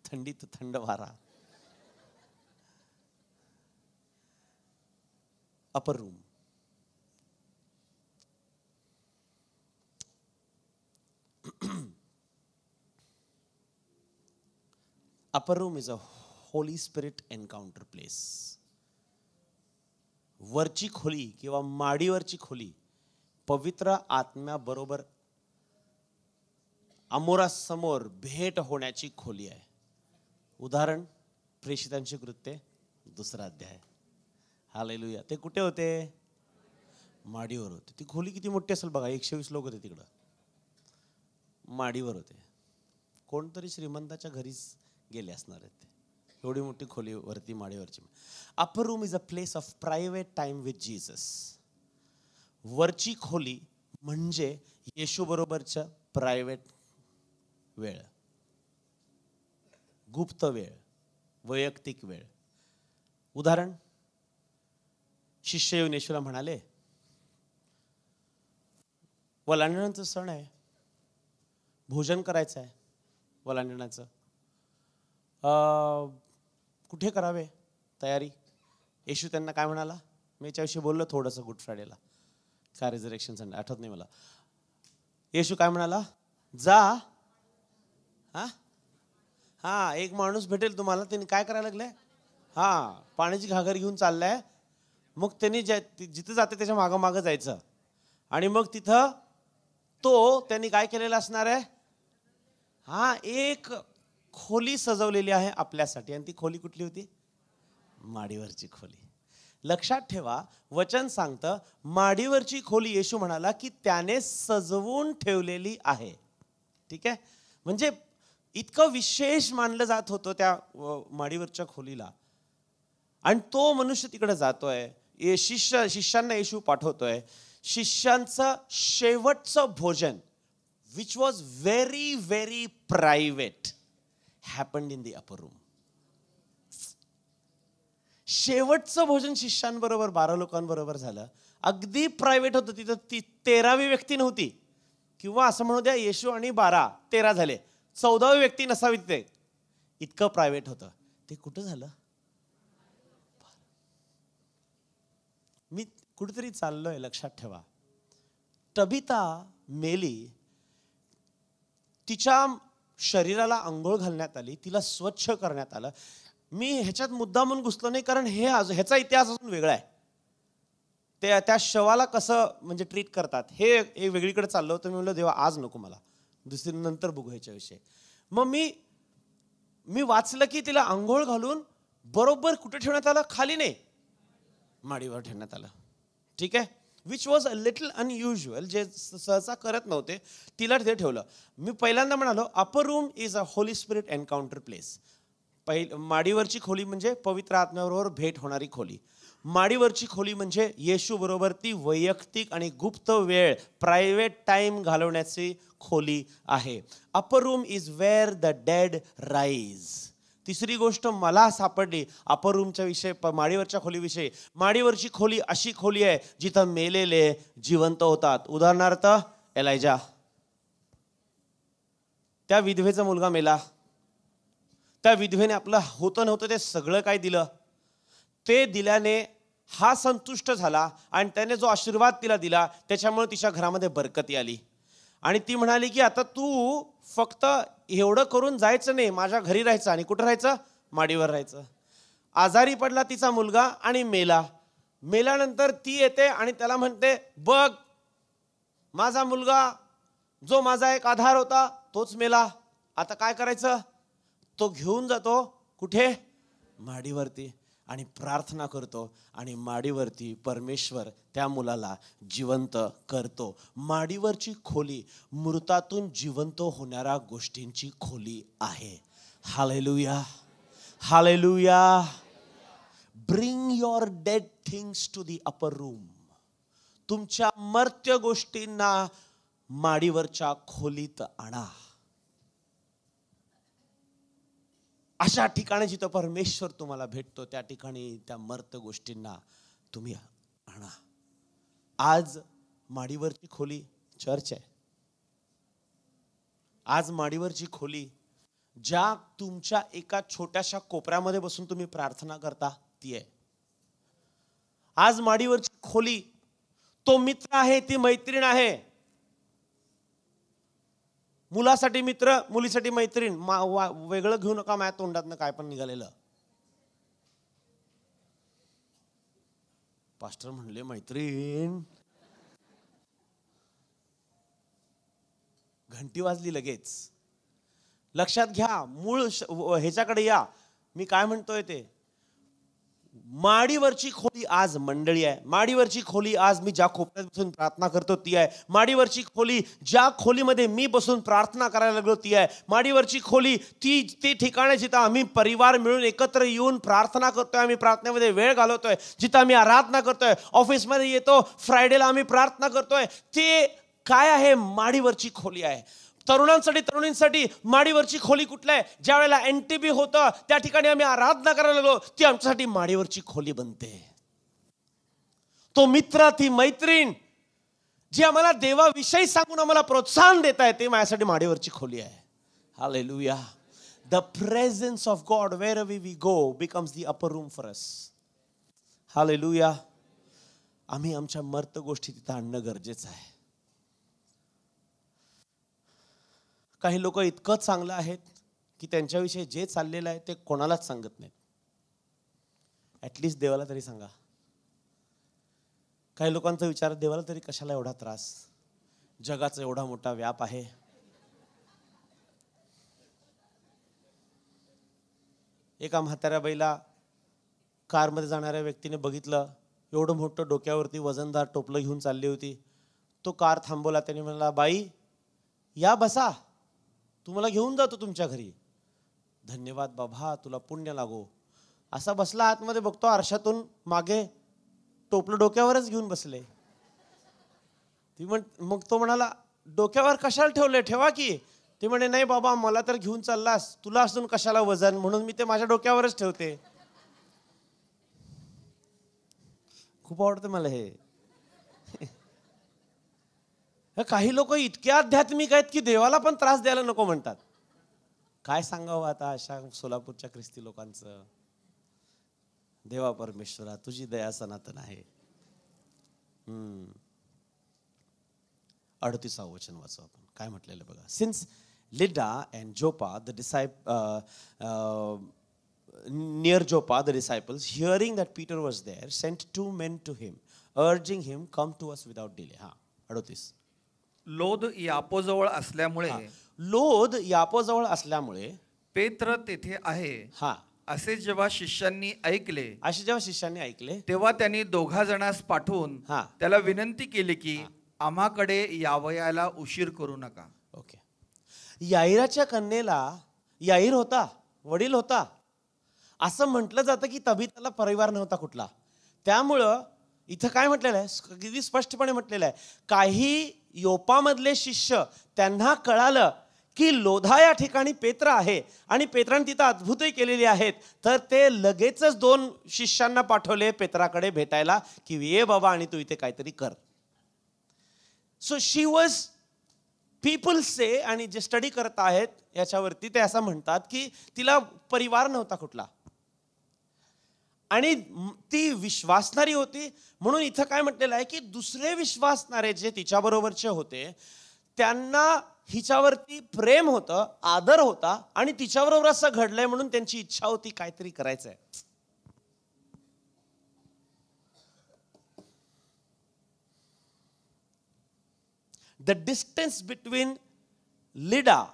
थंडीत थंड वारा. अपर room. Upper room is a Holy Spirit encounter place. वरची खोली किंवा माडीवरची खोली पवित्र आत्म्याबरोबर अमोरासमोर भेट होण्याची खोली आहे. उदाहरण, प्रेषितांची कृत्ये 2 अध्याय. हालेलुया. ते कुठे होते? माडीवर होते. ती खोली किती मोठी असेल बघा. 120 लोक होते तिकडं. माडीवर होते. कोणतरी श्रीमंताच्या घरीच गेले असणार आहेत. एवढी मोठी खोली वरती माडीवरची. Upper room is a place of private time with Jesus. वरची खोली म्हणजे येशू बरोबरच्या प्रायव्हेट वेळ, गुप्त वेळ, वैयक्तिक वेळ. उदाहरण, शिष्य येऊन येशूला म्हणाले, वलांडण्याचा सण आहे, भोजन करायचं आहे. वलांडण्याचं कुठे करावे तयारी? येशू त्यांना काय म्हणाला? मी याच्याविषयी बोललो थोडंसं गुड फ्रायडेला का रिझरेक्शन संडे, आठवत नाही मला. येशू काय म्हणाला? जा. हा, एक माणूस भेटेल तुम्हाला, त्यांनी काय करायला लागले? हा, पाण्याची घागर घेऊन चाललाय. मग त्यांनी जिथे जाते त्याच्या मागं मागं जायचं आणि मग तिथं त्यांनी काय केलेलं असणार आहे? हा, एक खोली सजवलेली आहे आपल्यासाठी. आणि ती खोली कुठली होती? माडीवरची खोली. लक्षात ठेवा, वचन सांगतं माडीवरची खोली येशू म्हणाला की त्याने सजवून ठेवलेली आहे. ठीक आहे. म्हणजे इतकं विशेष मानलं जात होतं त्या माडीवरच्या खोलीला. आणि तो मनुष्य तिकडे जातोय, शिष्यांना येशू पाठवतोय. शिष्यांचं शेवटचं भोजन which was very very private happened in the upper room. शेवटचं भोजन शिष्यांबरोबर 12 लोकांबरोबर झालं. अगदी प्रायव्हेट होतं. तिथं 13वी व्यक्ती नव्हती, किंवा असं म्हणू द्या येशू आणि 13 झाले, 14वी व्यक्ती नसावी तिथे. इतकं प्रायव्हेट होतं. ते कुठं झालं? मी कुठेतरी चाललोय, लक्षात ठेवा. तबिता मेली, तिच्या शरीराला अंघोळ घालण्यात आली, तिला स्वच्छ करण्यात आलं. मी ह्याच्यात मुद्दामून घुसलो नाही, कारण ह्याचा इतिहास अजून वेगळा आहे. त्या शवाला कसं म्हणजे ट्रीट करतात हे वेगळीकडे चाललं होतं. मी म्हणलं देवा आज नको, मला दुसरी नंतर बघू ह्याच्याविषयी. मग मी वाचलं की तिला अंघोळ घालून बरोबर कुठे ठेवण्यात आलं? खाली नाही, माडीवर ठेवण्यात आलं. ठीक आहे. Which was a little unusual, जे सहसा करत नव्हते, तिला तिथे ठेवलं. मी पहिल्यांदा म्हणालो upper room is a holy spirit encounter place. माडीवरची खोली म्हणजे पवित्र आत्म्याबरोबर भेट होणारी खोली. माडीवरची खोली म्हणजे येशू बरोबर ती वैयक्तिक आणि गुप्त वेळ, प्रायव्हेट टाइम घालवण्याची खोली आहे. Upper room is where the dead rise. तिसरी गोष्ट मला सापडली अपर रूमच्या विषयी, माडीवरच्या खोलीविषयी. माडीवरची खोली अशी खोली आहे जिथं मेलेले जिवंत होतात. उदाहरणार्थ एलायजा, त्या विधवेचा मुलगा मेला, त्या विधवेने आपलं होतं नव्हतं ते सगळं काय दिलं. ते दिल्याने हा संतुष्ट झाला आणि त्याने जो आशीर्वाद तिला दिला त्याच्यामुळे तिच्या घरामध्ये बरकती आली. आणि ती म्हणाली की आता तू फक्त एवढं करून जायचं नाही, माझ्या घरी राहायचं. आणि कुठं राहायचं? माडीवर राहायचं. आजारी पडला तिचा मुलगा आणि मेल्यानंतर ती येते आणि त्याला म्हणते, बघ माझा मुलगा जो माझा एक आधार होता तोच मेला, आता काय करायचं? तो घेऊन जातो कुठे? माडीवरती, आणि प्रार्थना करतो आणि माडीवरती परमेश्वर त्या मुलाला जिवंत करतो. माडीवरची खोली मृतातून जिवंत होणाऱ्या गोष्टींची खोली आहे. Hallelujah, hallelujah. Bring your dead things to the upper room. तुमच्या मर्त्य गोष्टींना माडीवरच्या खोलीत आणा. अशा ठिकाणी जिथं परमेश्वर तुम्हाला भेटतो त्या ठिकाणी त्या मर्त्य गोष्टींना तुम्ही आणा. आज माडीवरची खोली चर्च आहे. आज माडीवरची खोली ज्या तुमच्या एका छोट्याशा कोपऱ्यामध्ये बसून तुम्ही प्रार्थना करता ती आहे. आज माडीवरची खोली तो मित्र आहे, ती मैत्रीण आहे. मुलासाठी मित्र, मुलीसाठी मैत्रीण. वेगळं घेऊ नका माझ्या तोंडातनं काय पण निघालेलं. पास्टर म्हणले मैत्रीण, घंटी वाजली लगेच. लक्षात घ्या, मूळ ह्याच्याकडे या. मी काय म्हणतोय ते, माडीवरची खोली आज मंडळी आहे. माडीवरची खोली आज मी ज्या कोपऱ्यात बसून प्रार्थना करतो ती आहे. माडीवरची खोली ज्या खोलीमध्ये मी बसून प्रार्थना करायला लागलो ती आहे. माडीवरची खोली ती ठिकाण जिथं आम्ही परिवार मिळून एकत्र येऊन प्रार्थना करतोय, आम्ही प्रार्थनेमध्ये वेळ घालवतोय, जिथं आम्ही आराधना करतोय, ऑफिसमध्ये येतो, फ्रायडेला आम्ही प्रार्थना करतोय. ते काय आहे? माडीवरची खोली आहे. तरुणांसाठी, तरुणींसाठी माडीवरची खोली कुठलं आहे? ज्या वेळेला NTB होतं त्या ठिकाणी आम्ही आराधना करायला लागलो, ती आमच्यासाठी माडीवरची खोली बनते. तो मित्र, ती मैत्रीण जी आम्हाला देवाविषयी सांगून आम्हाला प्रोत्साहन देत आहे, ते माझ्यासाठी माडीवरची खोली आहे. Hallelujah. The presence of God where we go becomes the upper room for us. Hallelujah. आम्ही आमच्या मर्त्य गोष्टी तिथं आणणं गरजेचं आहे. काही लोक इतकं चांगलं आहेत की त्यांच्याविषयी जे चाललेलं आहे ते कोणालाच सांगत नाहीत. ॲटलिस्ट देवाला तरी सांगा. काही लोकांचा विचार, देवाला तरी कशाला एवढा त्रास, जगाचा एवढा मोठा व्याप आहे. एका म्हाताऱ्या बाईला कारमध्ये जाणाऱ्या व्यक्तीने बघितलं, एवढं मोठं डोक्यावरती वजनदार टोपलं घेऊन चालली होती. तो कार थांबवला. त्याने म्हणाला, बाई या बसा, तुम्हाला घेऊन जातो तुमच्या घरी. धन्यवाद बाबा, तुला पुण्य लागो. असा बसला आतमध्ये, बघतो आरशातून मागे टोपलं डोक्यावरच घेऊन बसले. मग तो म्हणाला, डोक्यावर कशाला ठेवले, ठेवा की. ते म्हणे, नाही बाबा, मला तर घेऊन चाललास, तुला असून कशाला वजन, म्हणून मी ते माझ्या डोक्यावरच ठेवते. खूप आवडतं मला हे. काही लोक इतके आध्यात्मिक आहेत की देवाला पण त्रास द्यायला नको म्हणतात. काय सांगावं आता अशा सोलापूरच्या ख्रिस्ती लोकांचं. देवा परमेश्वरा, तुझी दया सनातन आहे. 38 वचन वाचू आपण. काय म्हटलेलं बघा. Since Lydda and Joppa the near Joppa the disciples, hearing that Peter was there, sent 2 men to him, urging him, come to us without delay. 38. लोद यापोजवळ असल्यामुळे, लोद यापोजवळ असल्यामुळे पेत्र तेथे आहे असे जेव्हा शिष्यांनी ऐकले, तेव्हा त्यांनी 2 जणांस पाठवून त्याला विनंती केली की आम्हाकडे यावयाला उशीर करू नका. ओके. याईराच्या कन्येला, याईर होता, वडील होता, असं म्हटलं जातं की तबीताला परिवार नव्हता कुठला. त्यामुळं इथं काय म्हटलेलं आहे, किती स्पष्टपणे म्हटलेलं आहे, काही योपामधले शिष्य त्यांना कळालं की लोधा या ठिकाणी पेत्र आहे आणि पेत्राने तिथं अद्भुतही केलेली आहेत, तर ते लगेचच 2 शिष्यांना पाठवले पेत्राकडे भेटायला की ये बाबा आणि तू इथे काहीतरी कर. सो शी वॉज, पीपल से, आणि जे स्टडी करत आहेत याच्यावरती ते असं म्हणतात की तिला परिवार नव्हता कुठला. आणि ती विश्वासणारी होती. म्हणून इथं काय म्हटलेलं आहे की दुसरे विश्वासणारे जे तिच्याबरोबरचे होते त्यांना हिच्यावरती प्रेम होतं, आदर होता आणि तिच्याबरोबर असं घडलंय म्हणून त्यांची इच्छा होती काहीतरी करायचंय. The distance between Lydda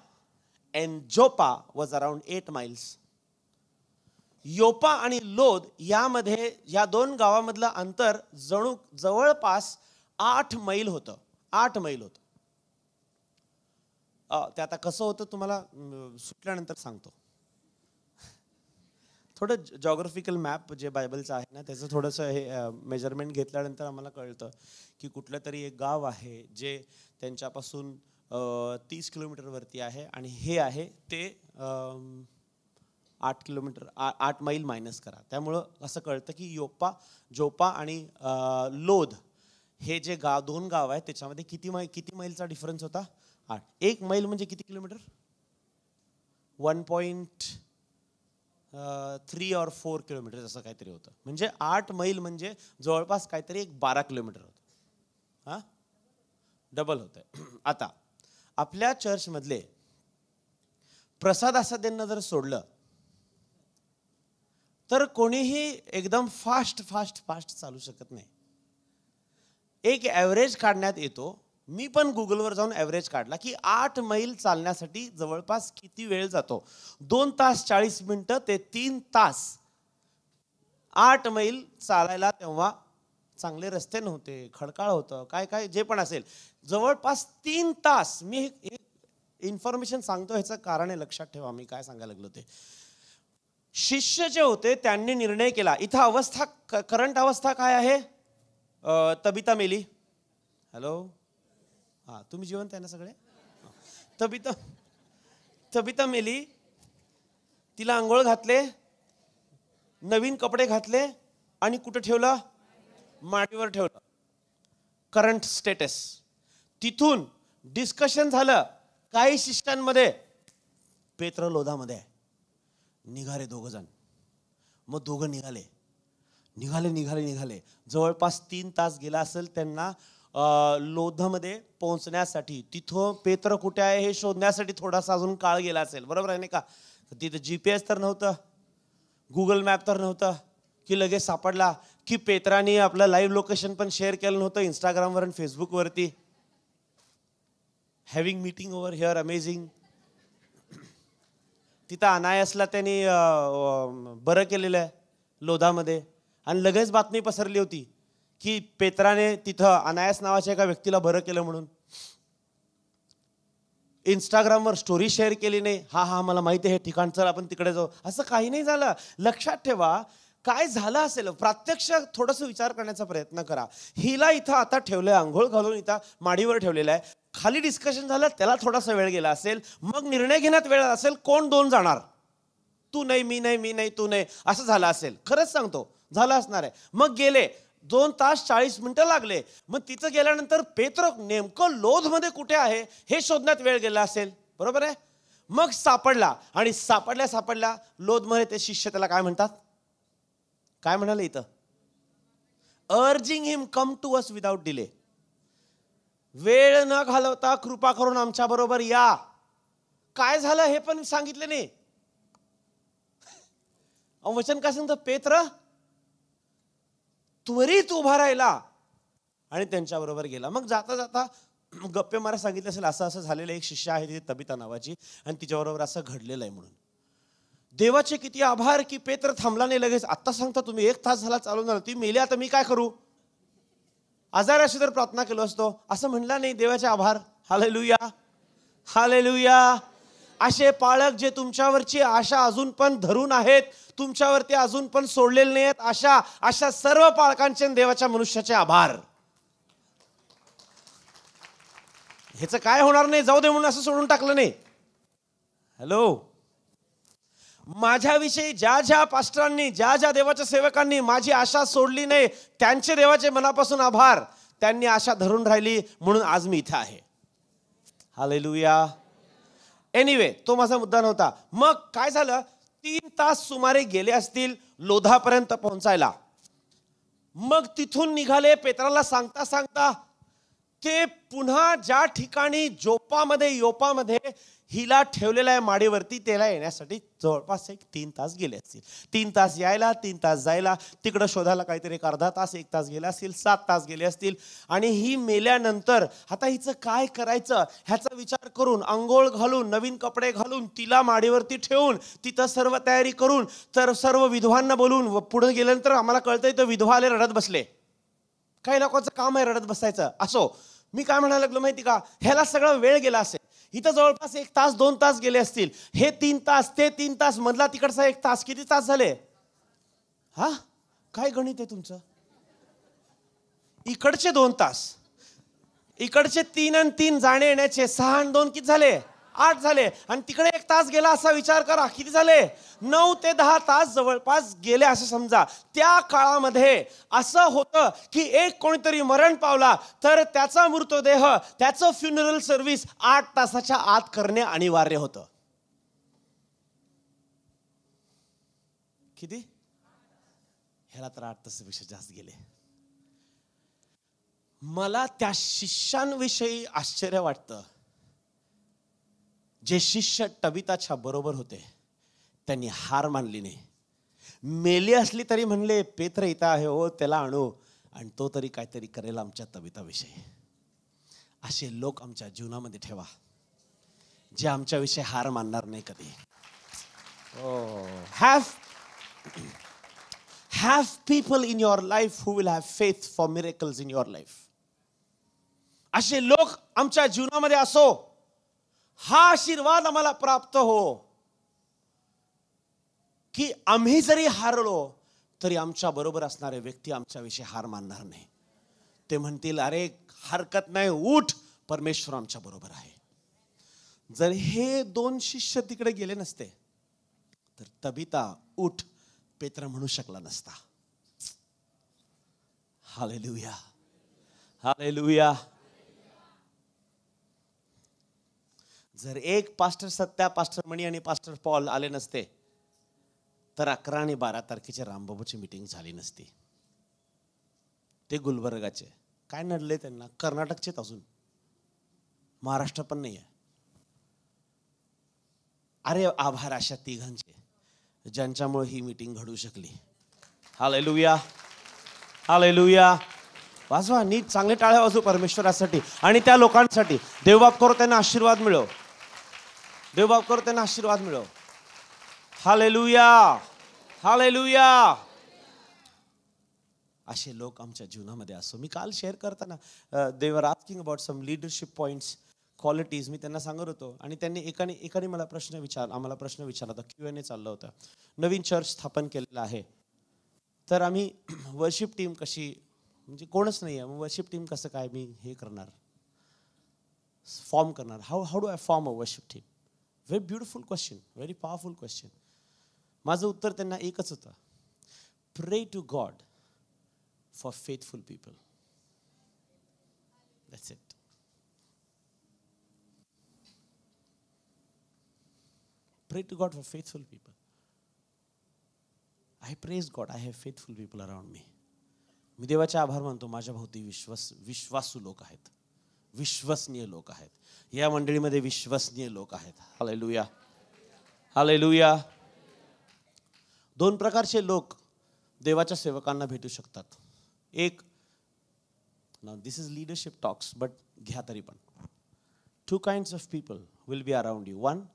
and Joppa was around 8 miles. योपा आणि लोद यामध्ये या दोन गावामधलं अंतर जवळपास 8 मैल होतं. 8 मैल होतं. ते आता कसं होतं तुम्हाला सुटल्यानंतर सांगतो. थोडं जॉग्राफिकल मॅप जे बायबलचं आहे ना त्याचं थोडंसं हे मेजरमेंट घेतल्यानंतर आम्हाला कळतं की कुठलं तरी एक गाव आहे जे त्यांच्यापासून 30 किलोमीटरवरती आहे आणि हे आहे ते 8 मैल मायनस करा. त्यामुळं असं कळतं की जोपा आणि लोद हे जे दोन गाव आहेत त्याच्यामध्ये किती मैलचा डिफरन्स होता? 8. 1 मैल म्हणजे किती किलोमीटर? 1.3 or 4 किलोमीटर असं काहीतरी होतं. म्हणजे 8 मैल म्हणजे जवळपास काहीतरी 12 किलोमीटर होतं. हा, डबल होतंय. आता आपल्या चर्चमधले प्रसाद आसाद्यांना जर सोडलं तर कोणीही एकदम फास्ट चालू शकत नाही. एक ॲव्हरेज काढण्यात येतो. मी पण गुगलवर जाऊन ॲव्हरेज काढला की 8 मैल चालण्यासाठी जवळपास किती वेळ जातो. 2 तास 40 मिनिटं ते 3 तास. 8 मैल चालायला तेव्हा चांगले रस्ते नव्हते, खडकाळ होतं, काय जे पण असेल, जवळपास 3 तास. मी इन्फॉर्मेशन सांगतो, ह्याचं कारण आहे, लक्षात ठेवा मी काय सांगायला लागलो ते. शिष्य जे होते त्यांनी निर्णय केला. इथं अवस्था, करंट अवस्था काय आहे? तबिता मेली. हॅलो, हा, तुम्ही जिवंत आहे ना सगळे? तबिता मेली. तिला आंघोळ घातले, नवीन कपडे घातले आणि कुठे ठेवलं? माडीवर ठेवलं. Current status. तिथून डिस्कशन झालं काही शिष्यांमध्ये. पेत्र लोधामध्ये आहे. निघाले 2 जण. मग 2 निघाले. जवळपास 3 तास गेला असेल त्यांना लोधामध्ये पोहोचण्यासाठी. तिथं पेत्र कुठे आहे हे शोधण्यासाठी थोडासा अजून काळ गेला असेल. बरोबर आहे नाही का? तिथं GPS तर नव्हतं, गुगल मॅप तर नव्हतं की लगेच सापडला. की पेत्राने आपलं लाईव्ह लोकेशन पण शेअर केलं नव्हतं इंस्टाग्रामवर आणि फेसबुकवरती. Having meeting over here, amazing. तिथं अनायासला त्यांनी बरं केलेलं आहे लोधामध्ये. आणि लगेच बातमी पसरली होती की पेत्राने तिथं अनायास नावाच्या एका व्यक्तीला बरं केलं म्हणून. इंस्टाग्रामवर स्टोरी शेअर केली नाही. हा मला माहिती आहे हे ठिकाण, चल आपण तिकडे जाऊ. असं काही नाही झालं. लक्षात ठेवा काय झालं असेल. प्रत्यक्ष थोडंसं विचार करण्याचा प्रयत्न करा. हिला इथं आता ठेवलंय, आंघोळ घालून इथं माडीवर ठेवलेलं आहे. खाली डिस्कशन झालं, त्याला थोडासा वेळ गेला असेल. मग निर्णय घेण्यात वेळ असेल. कोण 2 जाणार? तू नाही, मी नाही, तू नाही, असं झालं असेल. खरंच सांगतो, झालं असणार आहे. मग गेले 2 तास 40 मिनिटं लागले. मग तिथं गेल्यानंतर पेत्र नेमकं लोधमध्ये कुठे आहे हे शोधण्यात वेळ गेला असेल. बरोबर आहे? मग सापडला. आणि सापडल्या लोधमध्ये ते शिष्य त्याला काय म्हणतात? काय म्हणाले इथं? Urging him come to us without delay. वेळ न घालवता कृपा करून आमच्या बरोबर या. काय झालं हे पण सांगितले नाही. वचन काय सांगतं? पेत्र त्वरित उभा राहिला आणि त्यांच्या बरोबर गेला. मग जाता गप्पे मारा सांगितलं असेल असं झालेलं. एक शिष्य आहे तिथे तबिता नावाची आणि तिच्याबरोबर असं घडलेलं आहे म्हणून. देवाचे किती आभार की पेत्र थांबला नाही लगेच. आत्ता सांगता तुम्ही 1 तास झाला चालून झाला, ती मेली, आता मी काय करू? आजाराशी तर प्रार्थना केलो असतो, असं म्हणला नाही. देवाचे आभार. Hallelujah, hallelujah. असे पालक जे तुमच्यावरची आशा अजून पण धरून आहेत, तुमच्यावरती अजून पण सोडलेले नाहीत, अशा सर्व पालकांचे देवाच्या मनुष्याचे आभार. ह्याचं काय होणार नाही, जाऊ दे म्हणून असं सोडून टाकलं नाही. हॅलो, माझ्याविषयी ज्या पास्टरांनी, ज्या देवाच्या सेवकांनी माझी आशा सोडली नाही, त्यांचे देवाचे मनापासून आभार. त्यांनी आशा धरून राहिली म्हणून आज मी इथे आहे. हालेलुया. एनिवे, तो माझा मुद्दा नव्हता. मग काय झालं? 3 तास सुमारे गेले असतील. लोधापर्यंत पोहोचायला. मग तिथून निघाले. पेत्राला सांगता सांगता ते पुन्हा ज्या ठिकाणी योपामध्ये हिला ठेवलेल्या आहे माडीवरती, त्याला येण्यासाठी जवळपास 3 तास गेले असतील. 3 तास यायला, 3 तास जायला, तिकडं शोधायला काहीतरी एक अर्धा तास 1 तास गेला असतील, 7 तास गेले असतील. आणि ही मेल्यानंतर आता हिचं काय करायचं ह्याचा विचार करून, अंघोळ घालून, नवीन कपडे घालून, तिला माडीवरती ठेवून, तिथं सर्व तयारी करून, तर सर्व विधवांना बोलून पुढे गेल्यानंतर आम्हाला कळतंय तर विधवा आले रडत बसले. काही लोकांचं काम आहे रडत बसायचं. असो, मी काय म्हणायला लागलो माहिती का, ह्याला सगळा वेळ गेला असेल. इथं जवळपास 1 तास 2 तास गेले असतील. हे 3 तास, ते 3 तास, मधला तिकडचा 1 तास, किती तास झाले? हा, काय गणित आहे तुमचं? इकडचे 2 तास, इकडचे 3 आणि 3 जाणे येण्याचे, 6 आणि 2 किती झाले? 8 झाले. आणि तिकडे 1 तास गेला असा विचार करा, किती झाले? 9 ते 10 तास जवळपास गेले असं समजा. त्या काळामध्ये असं होतं की एक कोणीतरी मरण पावला तर त्याचा मृतदेह, त्याचं फ्युनरल सर्व्हिस 8 तासाच्या आत करणे अनिवार्य होतं. किती? ह्याला तर 8 तासापेक्षा जास्त गेले. मला त्या शिष्यांविषयी आश्चर्य वाटतं. जे शिष्य टबिताच्या बरोबर होते त्यांनी हार मानली नाही. मेली असली तरी म्हणले, पेत्र इथं आहे हो, त्याला आणू आणि तो तरी काहीतरी करेल आमच्या तबिताविषयी. असे लोक आमच्या जीवनामध्ये ठेवा जे आमच्याविषयी हार मानणार नाही कधी. Have people in your life who will have faith for miracles in your life. असे लोक आमच्या जीवनामध्ये असो, हा आशीर्वाद आम्हाला प्राप्त हो की आम्ही जरी हारलो तरी आमच्या बरोबर असणारे व्यक्ती आमच्याविषयी हार मानणार नाही. ते म्हणतील, अरे हरकत नाही, उठ, परमेश्वर आमच्या बरोबर आहे. जर हे 2 शिष्य तिकडे गेले नसते तर तबिता उठ पेत्र म्हणू शकला नसता. Hallelujah, hallelujah. जर एक पास्टर सत्या, पास्टर मणी आणि पास्टर पॉल आले नसते तर 11 आणि 12 तारखेच्या रामबाबूची मीटिंग झाली नसती. ते गुलबर्गाचे, काय नडले त्यांना? कर्नाटकचेच, अजून महाराष्ट्र पण नाही आहे. अरे आभार अशा तिघांचे ज्यांच्यामुळे ही मीटिंग घडू शकली. Hallelujah, hallelujah. वाजवा नीट, चांगले टाळ्या वाजू परमेश्वरासाठी आणि त्या लोकांसाठी. देवबाप करो त्यांना आशीर्वाद मिळो, देवबाप करो त्यांना आशीर्वाद मिळो. Hallelujah, hallelujah. असे लोक आमच्या जीवनामध्ये असो. मी काल शेअर करताना they were asking about some leadership points, qualities मी त्यांना सांगत होतो आणि त्यांनी एकाने मला आम्हाला प्रश्न विचारला होता. Q&A चाललं होतं. नवीन चर्च स्थापन केलेलं आहे तर आम्ही वर्शिप टीम कशी, म्हणजे कोणच नाही आहे, वर्शिप टीम कसं काय मी हे करणार, फॉर्म करणार. How do I form a worship team? Very beautiful question, very powerful question. माझं उत्तर त्यांना एकच होतं, pray to God for faithful people. That's it. Pray to God for faithful people. I praise God. I have faithful people around me. मी देवाचे आभार मानतो, माझ्या भोवती विश्वासू लोक आहेत, विश्वसनीय लोक आहेत. या मंडळीमध्ये विश्वसनीय लोक आहेत. Hallelujah, hallelujah. 2 प्रकारचे लोक देवाच्या सेवकांना भेटू शकतात. एक, now this is leadership talks, but घ्या तरी पण. 2 kinds of people will be around you. One,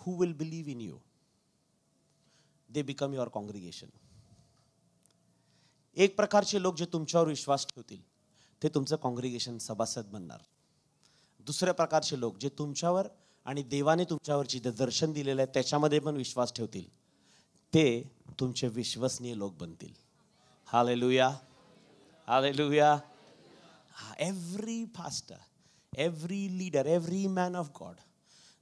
who will believe in you. They become your congregation. एक प्रकारचे लोक जे तुमच्यावर विश्वास ठेवतील ते तुमचं कॉंग्रिगेशन, सभासद बनणार. दुसऱ्या प्रकारचे लोक जे तुमच्यावर आणि देवाने तुमच्यावरची जे दर्शन दिलेलं आहे त्याच्यामध्ये पण विश्वास ठेवतील ते तुमचे विश्वसनीय लोक बनतील. Hallelujah, hallelujah. Every pastor, every leader, every man of God,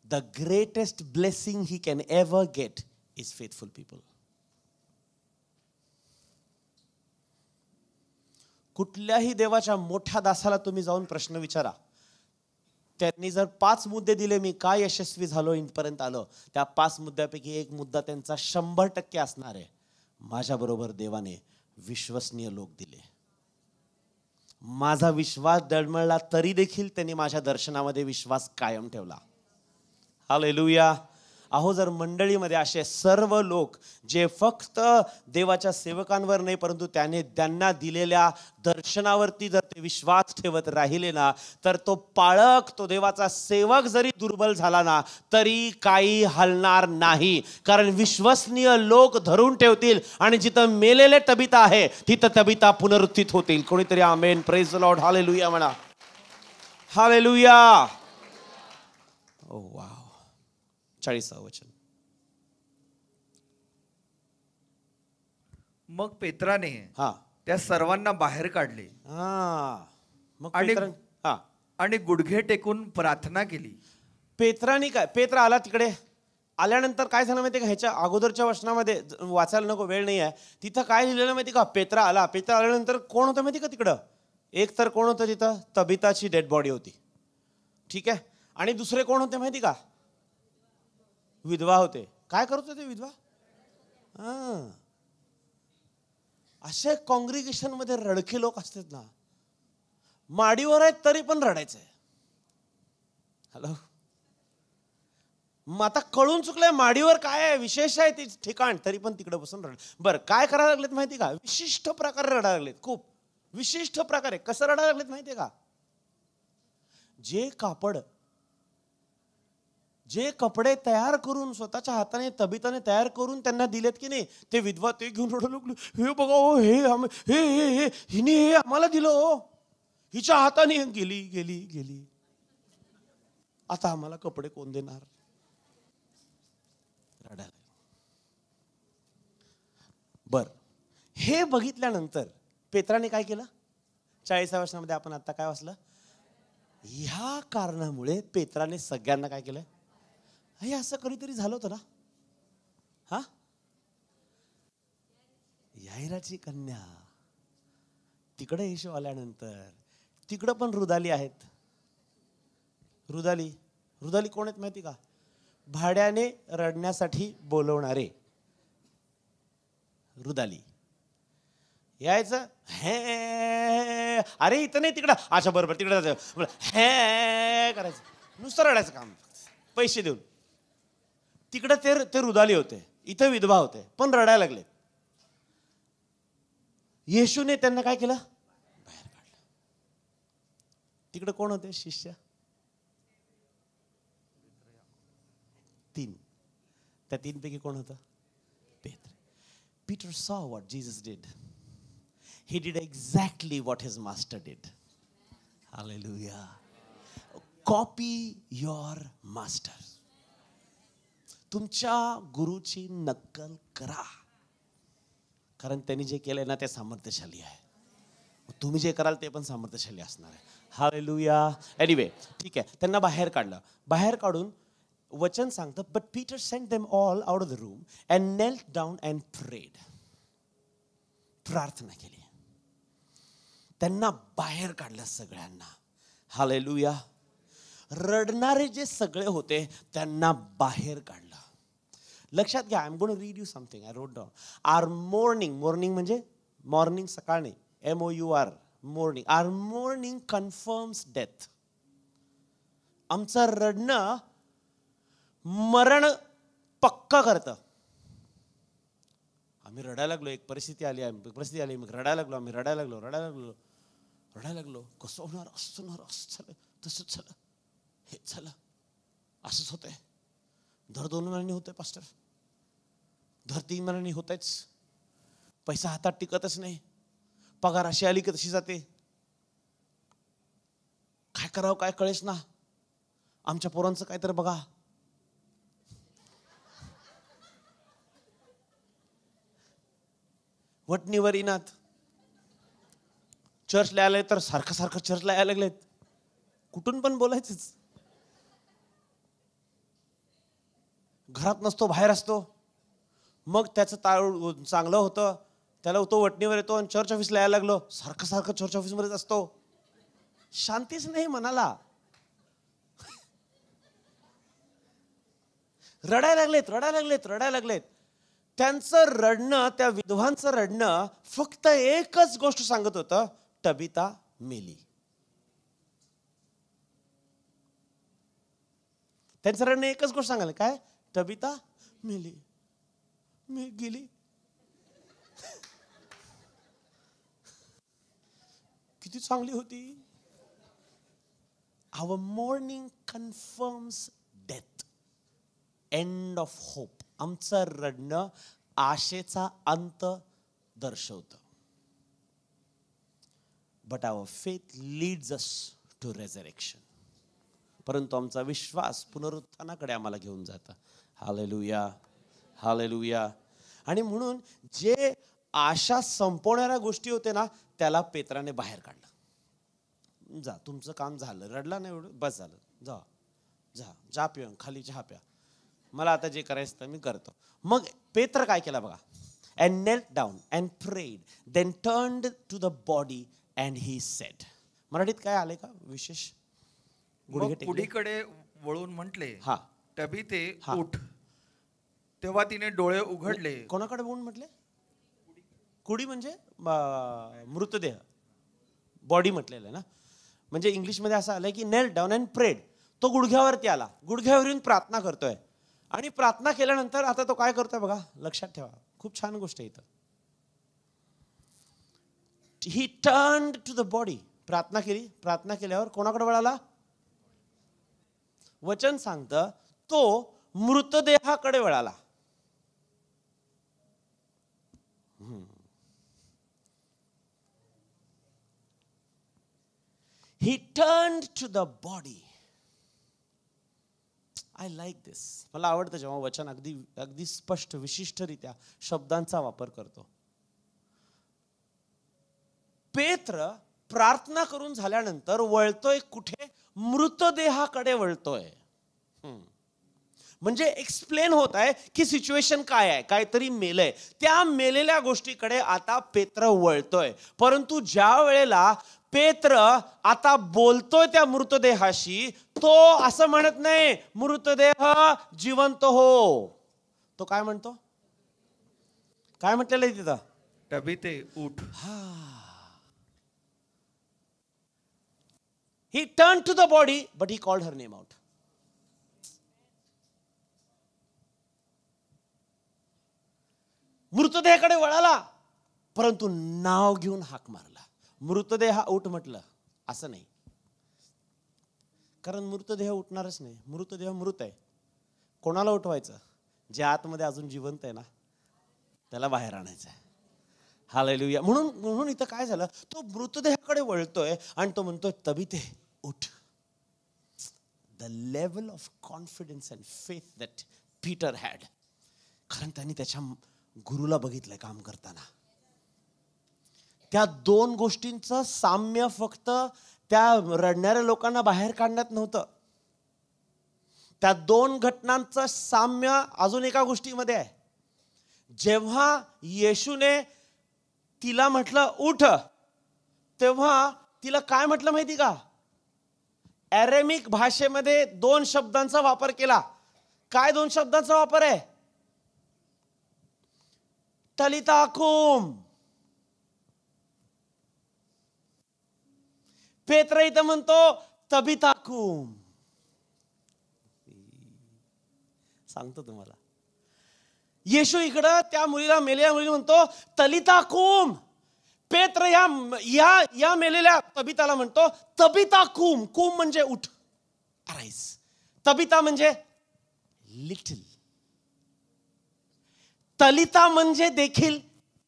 the greatest blessing he can ever get is faithful people. कुठल्याही देवाच्या मोठ्या दासाला तुम्ही जाऊन प्रश्न विचारा, त्यांनी जर 5 मुद्दे दिले, मी काय यशस्वी झालो इथपर्यंत आलो, त्या 5 मुद्द्यापैकी एक मुद्दा त्यांचा 100% असणार आहे, माझ्याबरोबर देवाने विश्वसनीय लोक दिले. माझा विश्वास डळमळला तरी देखील त्यांनी माझ्या दर्शनामध्ये विश्वास कायम ठेवला. हालेलुया. अहो, जर मंडळीमध्ये असे सर्व लोक जे फक्त देवाच्या सेवकांवर नाही परंतु त्यांना दिलेल्या दर्शनावरती जर ते विश्वास ठेवत राहिले ना, तर तो पाळक, तो देवाचा सेवक जरी दुर्बल झाला ना तरी काही हलणार नाही. कारण विश्वसनीय लोक धरून ठेवतील आणि जिथं मेलेले तबिता आहे तिथं तबिता पुनरुत्थित होतील. कोणीतरी आमेन, प्रेज द लॉर्ड, हालेलुया म्हणा. हालेलुया. ओ वाव. 40 वचन. मग पेत्राने हा त्या सर्वांना बाहेर काढले मग आणि हा आणि गुडघे टेकून प्रार्थना केली. पेत्रानी काय, पेत्रा आला तिकडे. आल्यानंतर काय झालं माहिती का, ह्याच्या अगोदरच्या वचनामध्ये वाचायला नको, वेळ नाही आहे. तिथं काय लिहिलेलं माहिती का, पेत्रा आल्यानंतर कोण होतं माहिती का तिकडं. एक तर कोण होतं तिथं, तबिताची डेड बॉडी होती. ठीक आहे. आणि दुसरे कोण होते माहिती का, विधवा होते. काय करत होते विधवा. असे कॉंग्रिगेशन मध्ये रडके लोक असतात ना, माडीवर आहेत तरी पण रडायचंय. हॅलो. मग आता कळून चुकलंय माडीवर काय आहे, विशेष आहे ते ठिकाण, तरी पण तिकडे बसून रड. बरं, काय करायला लागलेत माहिती का, विशिष्ट प्रकारे रडायला लागलेत. खूप विशिष्ट प्रकारे. कसं रडायला लागलेत माहितीये का, जे कपडे तयार करून स्वतःच्या हाताने तबिताने तयार करून त्यांना दिलेत की नाही, ते विधवा ते घेऊन रडायला लागले. हे बघा हो, हे हिने हे आम्हाला दिलं हो, हिच्या हाताने गेली गेली गेली, आता आम्हाला कपडे कोण देणार. रडायला. बर, हे बघितल्यानंतर पेत्राने काय केलं. 40व्या वचनामध्ये आपण आता काय वाचलं. ह्या कारणामुळे पेत्राने सगळ्यांना काय केलं. हे असं कधीतरी झालं होतं ना. हा, याईराची कन्या तिकडे येशू आल्यानंतर तिकडं पण रुदाली आहेत. रुदाली कोण आहेत माहिती का, भाड्याने रडण्यासाठी बोलवणारे. रुदाली यायचं, हे अरे इथं नाही तिकडं, अच्छा बरोबर तिकडे जायचं, हे करायचं, नुसतं रडायचं काम, पैसे देऊन. तिकडं ते रुदाली होते, इथं विधवा होते, पण रडायला लागले. येशूने त्यांना काय केलं, बाहेर काढलं. तिकडं कोण होते शिष्य, 3. त्या 3 पैकी कोण होतं, पेत्र. Peter saw what Jesus did. He did exactly what his master did. Hallelujah. Copy your master. तुमच्या गुरुची नक्कल करा, कारण त्यांनी जे केलंय ना ते सामर्थ्यशाली आहे. तुम्ही जे कराल ते पण सामर्थ्यशाली असणार आहे. हालेलुया. एनिवे, ठीक आहे. त्यांना बाहेर काढलं. बाहेर काढून वचन सांगतं, but Peter sent them all out of the room and knelt down and prayed. प्रार्थना केली. त्यांना बाहेर काढलं सगळ्यांना. हालेलुया. रडणारे जे सगळे होते त्यांना बाहेर काढलं. लक्षात घ्या, I am going to read you something I wrote down. Our mourning म्हणजे मॉर्निंग, सकाळ नाही, MOUR, mourning. Our mourning confirms death. आमचं रडणं मरण पक्का करतं. आम्ही रडायला लागलो, एक परिस्थिती आली, मग रडायला लागलो. कसं होणार, असं झालं, तसंच झालं, हेच झालं, असंच होतंय. दर 2 महिन्यांनी होतंय पास्टर, दर 3 महिन्यांनी होतंयच. पैसा हातात टिकतच नाही, पगार अशी आली की तशी जाते. काय करावं काय कळेच ना. आमच्या पोरांचं काय तर बघा. वटणीवर इनात. चर्चला आले तर सारखं चर्चला यायला लागलेत. कुठून पण बोलायचंच. घरात नसतो, बाहेर असतो. मग त्याचं चांगलं होतं, त्याला तो वटणीवर येतो आणि चर्च ऑफिसला यायला लागलो, सारखं चर्च ऑफिसमध्येच असतो. शांतीच नाही मनाला. रडायला लागलेत. त्यांचं रडणं, त्या विधवांचं रडणं फक्त एकच गोष्ट सांगत होतं, तबिता मेली. त्यांचं रडणं एकच गोष्ट सांगायला, काय? तबिता मेली, गेली. किती चांगली होती. Our mourning confirms death. End of hope. आमचं रडणं आशेचा अंत दर्शवतं. But our faith leads us to resurrection. परंतु आमचा विश्वास पुनरुत्थानाकडे आम्हाला घेऊन जातं. Hallelujah, hallelujah. आणि म्हणून जे आशा संपवणाऱ्या गोष्टी होते ना, त्याला पेत्राने बाहेर काढलं. जा, तुमचं काम झालं, रडला नाही एवढं, बस झालं, जा जा, जा पिऊन खाली चहा प्या, मला आता जे करायचं तर मी करतो. मग पेत्र काय केलं बघा, and knelt down and prayed, then turned to the body and he said. मराठीत काय आले का विशेष? पुढीकडे वळून म्हटले, हा, तबिते उठ. तेव्हा तिने डोळे उघडले. कोणाकडे वळून म्हटले? कुडी म्हणजे मृतदेह, बॉडी म्हटलेलं आहे ना. म्हणजे इंग्लिशमध्ये असं आलंय की नेल डाऊन अँड प्रेड. तो गुडघ्यावरती आला, गुडघ्यावर येऊन प्रार्थना करतोय. आणि प्रार्थना केल्यानंतर आता तो काय करतोय बघा, लक्षात ठेवा, खूप छान गोष्ट आहे इथं. He turned to the body. प्रार्थना केली, प्रार्थना केल्यावर कोणाकडे वळाला? वचन सांगतं तो मृतदेहाकडे वळाला. He turned to the body. I like this. मला आवडतं जेव्हा वचन अगदी स्पष्ट विशिष्टरित्या शब्दांचा वापर करतो. पेत्र प्रार्थना करून झाल्यानंतर वळतोय कुठे? मृतदेहाकडे वळतोय. म्हणजे एक्सप्लेन होत आहे की सिच्युएशन काय आहे, काहीतरी मेलंय. त्या मेलेल्या गोष्टीकडे आता पेत्र वळतोय. परंतु ज्या वेळेला पेत्र आता बोलतोय त्या मृतदेहाशी, तो असं म्हणत नाही मृतदेह जिवंत हो. तो काय म्हणतो? काय म्हटलेलं आहे तिथं? तबिते उठ. He turned to the body, but he called her name out. मृतदेहाकडे वळाला, परंतु नाव घेऊन हाक मारला. मृतदेह उठ म्हटलं असं नाही, कारण मृतदेह उठणारच नाही. मृतदेह मृत आहे. कोणाला उठवायचं? जे आतमध्ये अजून जिवंत आहे ना, त्याला बाहेर आणायचं आहे. हालेलुया. म्हणून इथं काय झालं, तो मृतदेहाकडे वळतोय आणि तो म्हणतोय तबिते उठ. The level of confidence and faith that Peter had. कारण त्यांनी त्याच्या गुरुला बघितलंय काम करताना. त्या दोन गोष्टींचं साम्य फक्त त्या रडणाऱ्या लोकांना बाहेर काढण्यात नव्हतं. त्या दोन घटनांचं साम्य अजून एका गोष्टीमध्ये आहे. जेव्हा येशूने तिला म्हटलं उठ, तेव्हा तिला काय म्हटलं माहिती का? अरेमिक भाषेमध्ये दोन शब्दांचा वापर केला. काय दोन शब्दांचा वापर आहे? तलिता कुम. पेत्र इथं म्हणतो तबिता कुम. सांगतो तुम्हाला, येशू इकडं त्या मुलीला, मेलेल्या मुलीला म्हणतो तलिता कुम. पेत्र या मेलेल्या तबिताला म्हणतो तबिता कुम. कुम म्हणजे उठ, अराईज. तबिता म्हणजे लिटिल. तलिता म्हणजे देखील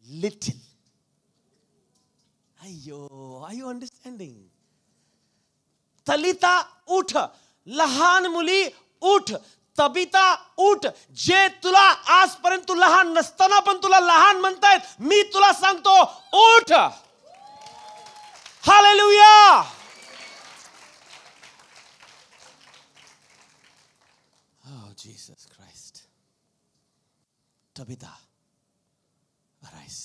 लिटिल. अय्यो, आर यू अंडरस्टँडिंग? तलिता उठ, लहान मुली उठ. तबिता उठ. जे तुला आजपर्यंत तू लहान नसताना पण तुला लहान म्हणतायत, मी तुला सांगतो उठ. Hallelujah. Oh Jesus Christ. Tabitha arise.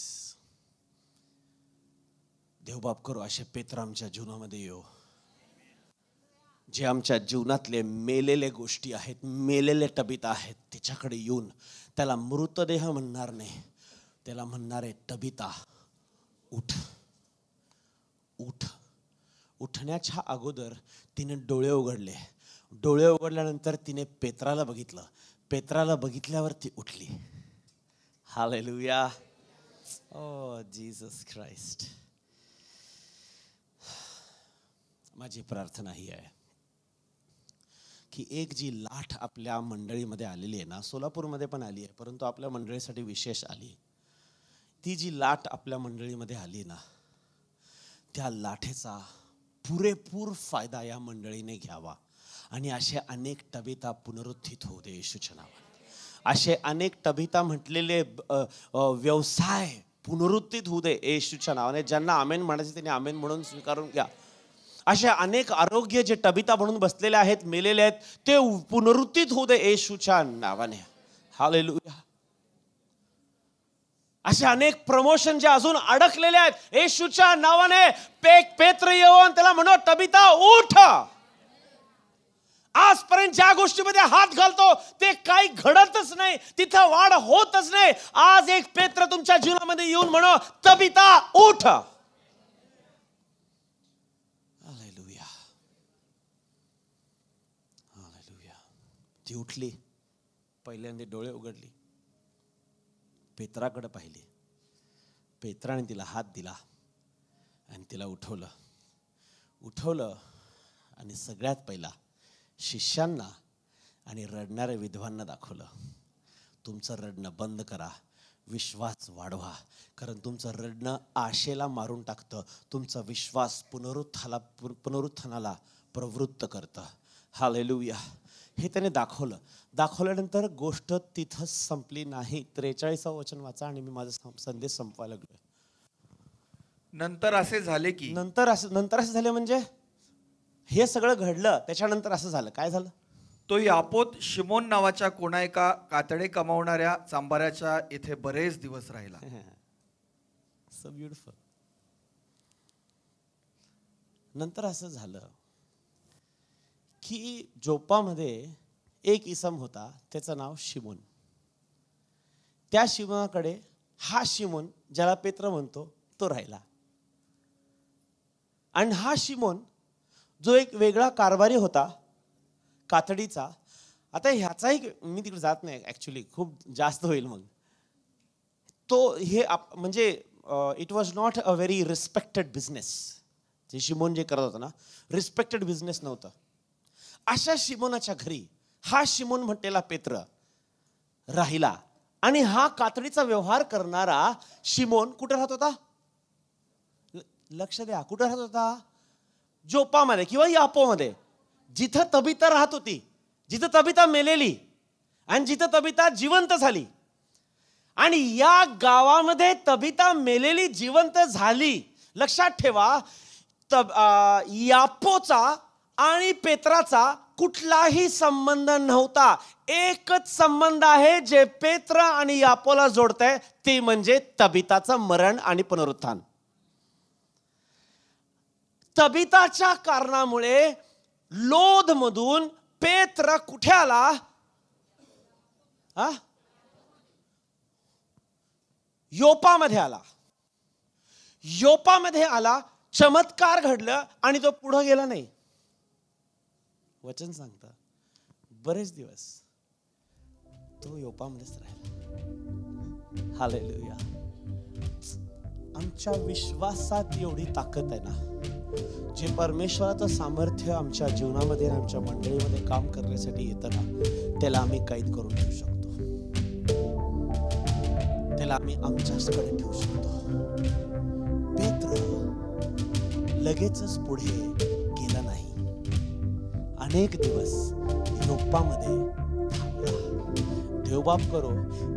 देवबाप करू असे पेत्र आमच्या जीवनामध्ये येऊ. जे आमच्या जीवनातले मेलेले गोष्टी आहेत, मेलेले टबिता आहेत, त्याच्याकडे येऊन त्याला मृतदेह म्हणणार नाही, त्याला म्हणणार आहे टबिता उठ. उठ. उठण्याच्या अगोदर तिने डोळे उघडले. डोळे उघडल्यानंतर तिने पेत्राला बघितलं. पेत्राला बघितल्यावर ती उठली. हालेलुया. ओ जीसस क्राइस्ट. माझी प्रार्थना ही आहे की एक जी लाट आपल्या मंडळीमध्ये आलेली आहे ना, सोलापूरमध्ये पण आली आहे, परंतु आपल्या मंडळीसाठी विशेष आली. ती जी लाट आपल्या मंडळीमध्ये आली ना, त्या लाटेचा पुरेपूर फायदा या मंडळीने घ्यावा आणि असे अनेक टबिता पुनरुत्थित होऊ दे येशूच्या नावाने. असे अनेक टबिता म्हटलेले व्यवसाय पुनरुत्थित होऊ दे येशूच्या नावाने. ज्यांना आमेन म्हणायचे त्यांनी आमेन म्हणून स्वीकारून घ्या. असे अनेक आरोग्य जे टबिता म्हणून बसलेले आहेत, मेलेले आहेत, ते पुनरुत्थित होऊ दे येशूच्या नावाने. हालेलुया. असे अनेक प्रमोशन जे अजून अडकलेले आहेत येशूच्या नावाने. पेत्र येऊन त्याला म्हणो टबिता उठ. आजपर्यंत ज्या गोष्टीमध्ये हात घालतो ते काही घडतच नाही, तिथं वाढ होतच नाही. आज एक पेत्र तुमच्या जीवनामध्ये येऊन म्हणो टबिता उठ. हालेलुया. हालेलुया. ती उठली. पहिल्यांदा डोळे उघडली. पेत्राकडे पाहिली. पेत्राने तिला हात दिला आणि तिला उठवलं आणि सगळ्यात पहिला शिष्यांना आणि रडणाऱ्या विधवांना दाखवलं. तुमचं रडणं बंद करा, विश्वास वाढवा, कारण तुमचं रडणं आशेला मारून टाकतं, तुमचा विश्वास पुनरुत्थानाला प्रवृत्त करतं. हालेलुया. हे त्याने दाखवल्यानंतर गोष्ट तिथंच संपली नाही. 43 वचन वाचा आणि मी माझा संदेश संपवायला लागलोय. नंतर असे झाले की नंतर असे झाले म्हणजे हे सगळं घडलं, त्याच्यानंतर असं झालं. काय झालं? तो यापोत शिमोन नावाच्या कोणा एका कातडे कमावणाऱ्या चांभाराच्या येथे बरेच दिवस राहिला. So beautiful. नंतर असं झालं की जोपामध्ये एक इसम होता, त्याचं नाव शिमोन. त्या शिमोनाकडे हा शिमोन ज्याला पेत्र म्हणतो तो राहिला. आणि हा शिमोन जो एक वेगळा कारभारी होता कातडीचा. आता ह्याचाही मी तिकडे जात नाही ऍक्च्युली, खूप जास्त होईल मग. तो हे म्हणजे it was not a very respected business. जे शिमोन जे करत होता ना, रिस्पेक्टेड बिझनेस नव्हतं. अशा शिमोनाच्या घरी हा शिमोन म्हटलेला पेत्र राहिला. आणि हा कातडीचा व्यवहार करणारा शिमोन कुठे राहत होता? लक्ष द्या, कुठे राहत होता? जोपामध्ये किंवा यापोमध्ये, जिथं तबिता राहत होती, जिथं तबिता मेलेली आणि जिथं तबिता जिवंत झाली. आणि या गावामध्ये तबिता मेलेली जिवंत झाली. लक्षात ठेवा, यापोचा आणि पेत्राचा कुठलाही संबंध नव्हता. एकच संबंध आहे जे पेत्र आणि यापोला जोडतंय, ते म्हणजे तबिताचं मरण आणि पुनरुत्थान. तबिताच्या कारणामुळे लोध मधून पेत्र कुठे आला? योपामध्ये आला. योपामध्ये आला, चमत्कार घडलं आणि तो पुढे गेला नाही. वचन सांगतं बरेच दिवस तो योपामध्येच राहिला. हालेलुया. आमच्या विश्वासात एवढी ताकद आहे ना, जे परमेश्वराचं सामर्थ्य आमच्या जीवनामध्ये आमच्या मंडळीमध्ये काम करण्यासाठी येतं ना, त्याला आम्ही कैद करून ठेवू शकतो. त्याला आम्ही आमच्याकडे ठेवू शकतो. पेत्र लगेचच पुढे गेला नाही. अनेक दिवस योप्पामध्ये थांबला. देवबाप करो,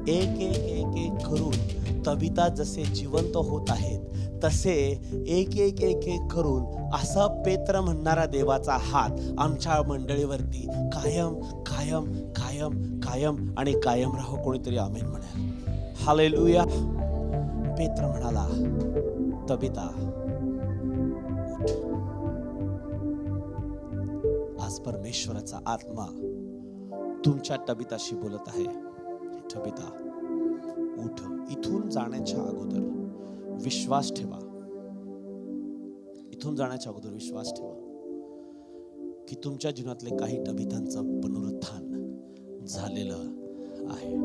एक एक एक एक करून तबिता जसे जिवंत होत आहेत, तसे एक एक एक एक करून असा पेत्र म्हणणारा देवाचा हात आमच्या मंडळीवरती कायम कायम कायम कायम आणि कायम राहो. कोणीतरी आमेन म्हणाल. हालेलुया. पेत्र म्हणाला, तबिता उठ. आज परमेश्वराचा आत्मा तुमच्या तबिताशी बोलत आहे. तबिता, उठ. इथून जाण्याच्या अगोदर विश्वास ठेवा. इथून जाण्याच्या अगोदर विश्वास ठेवा की तुमच्या जीवनातले काही तबितांचं पुनरुत्थान झालेलं आहे.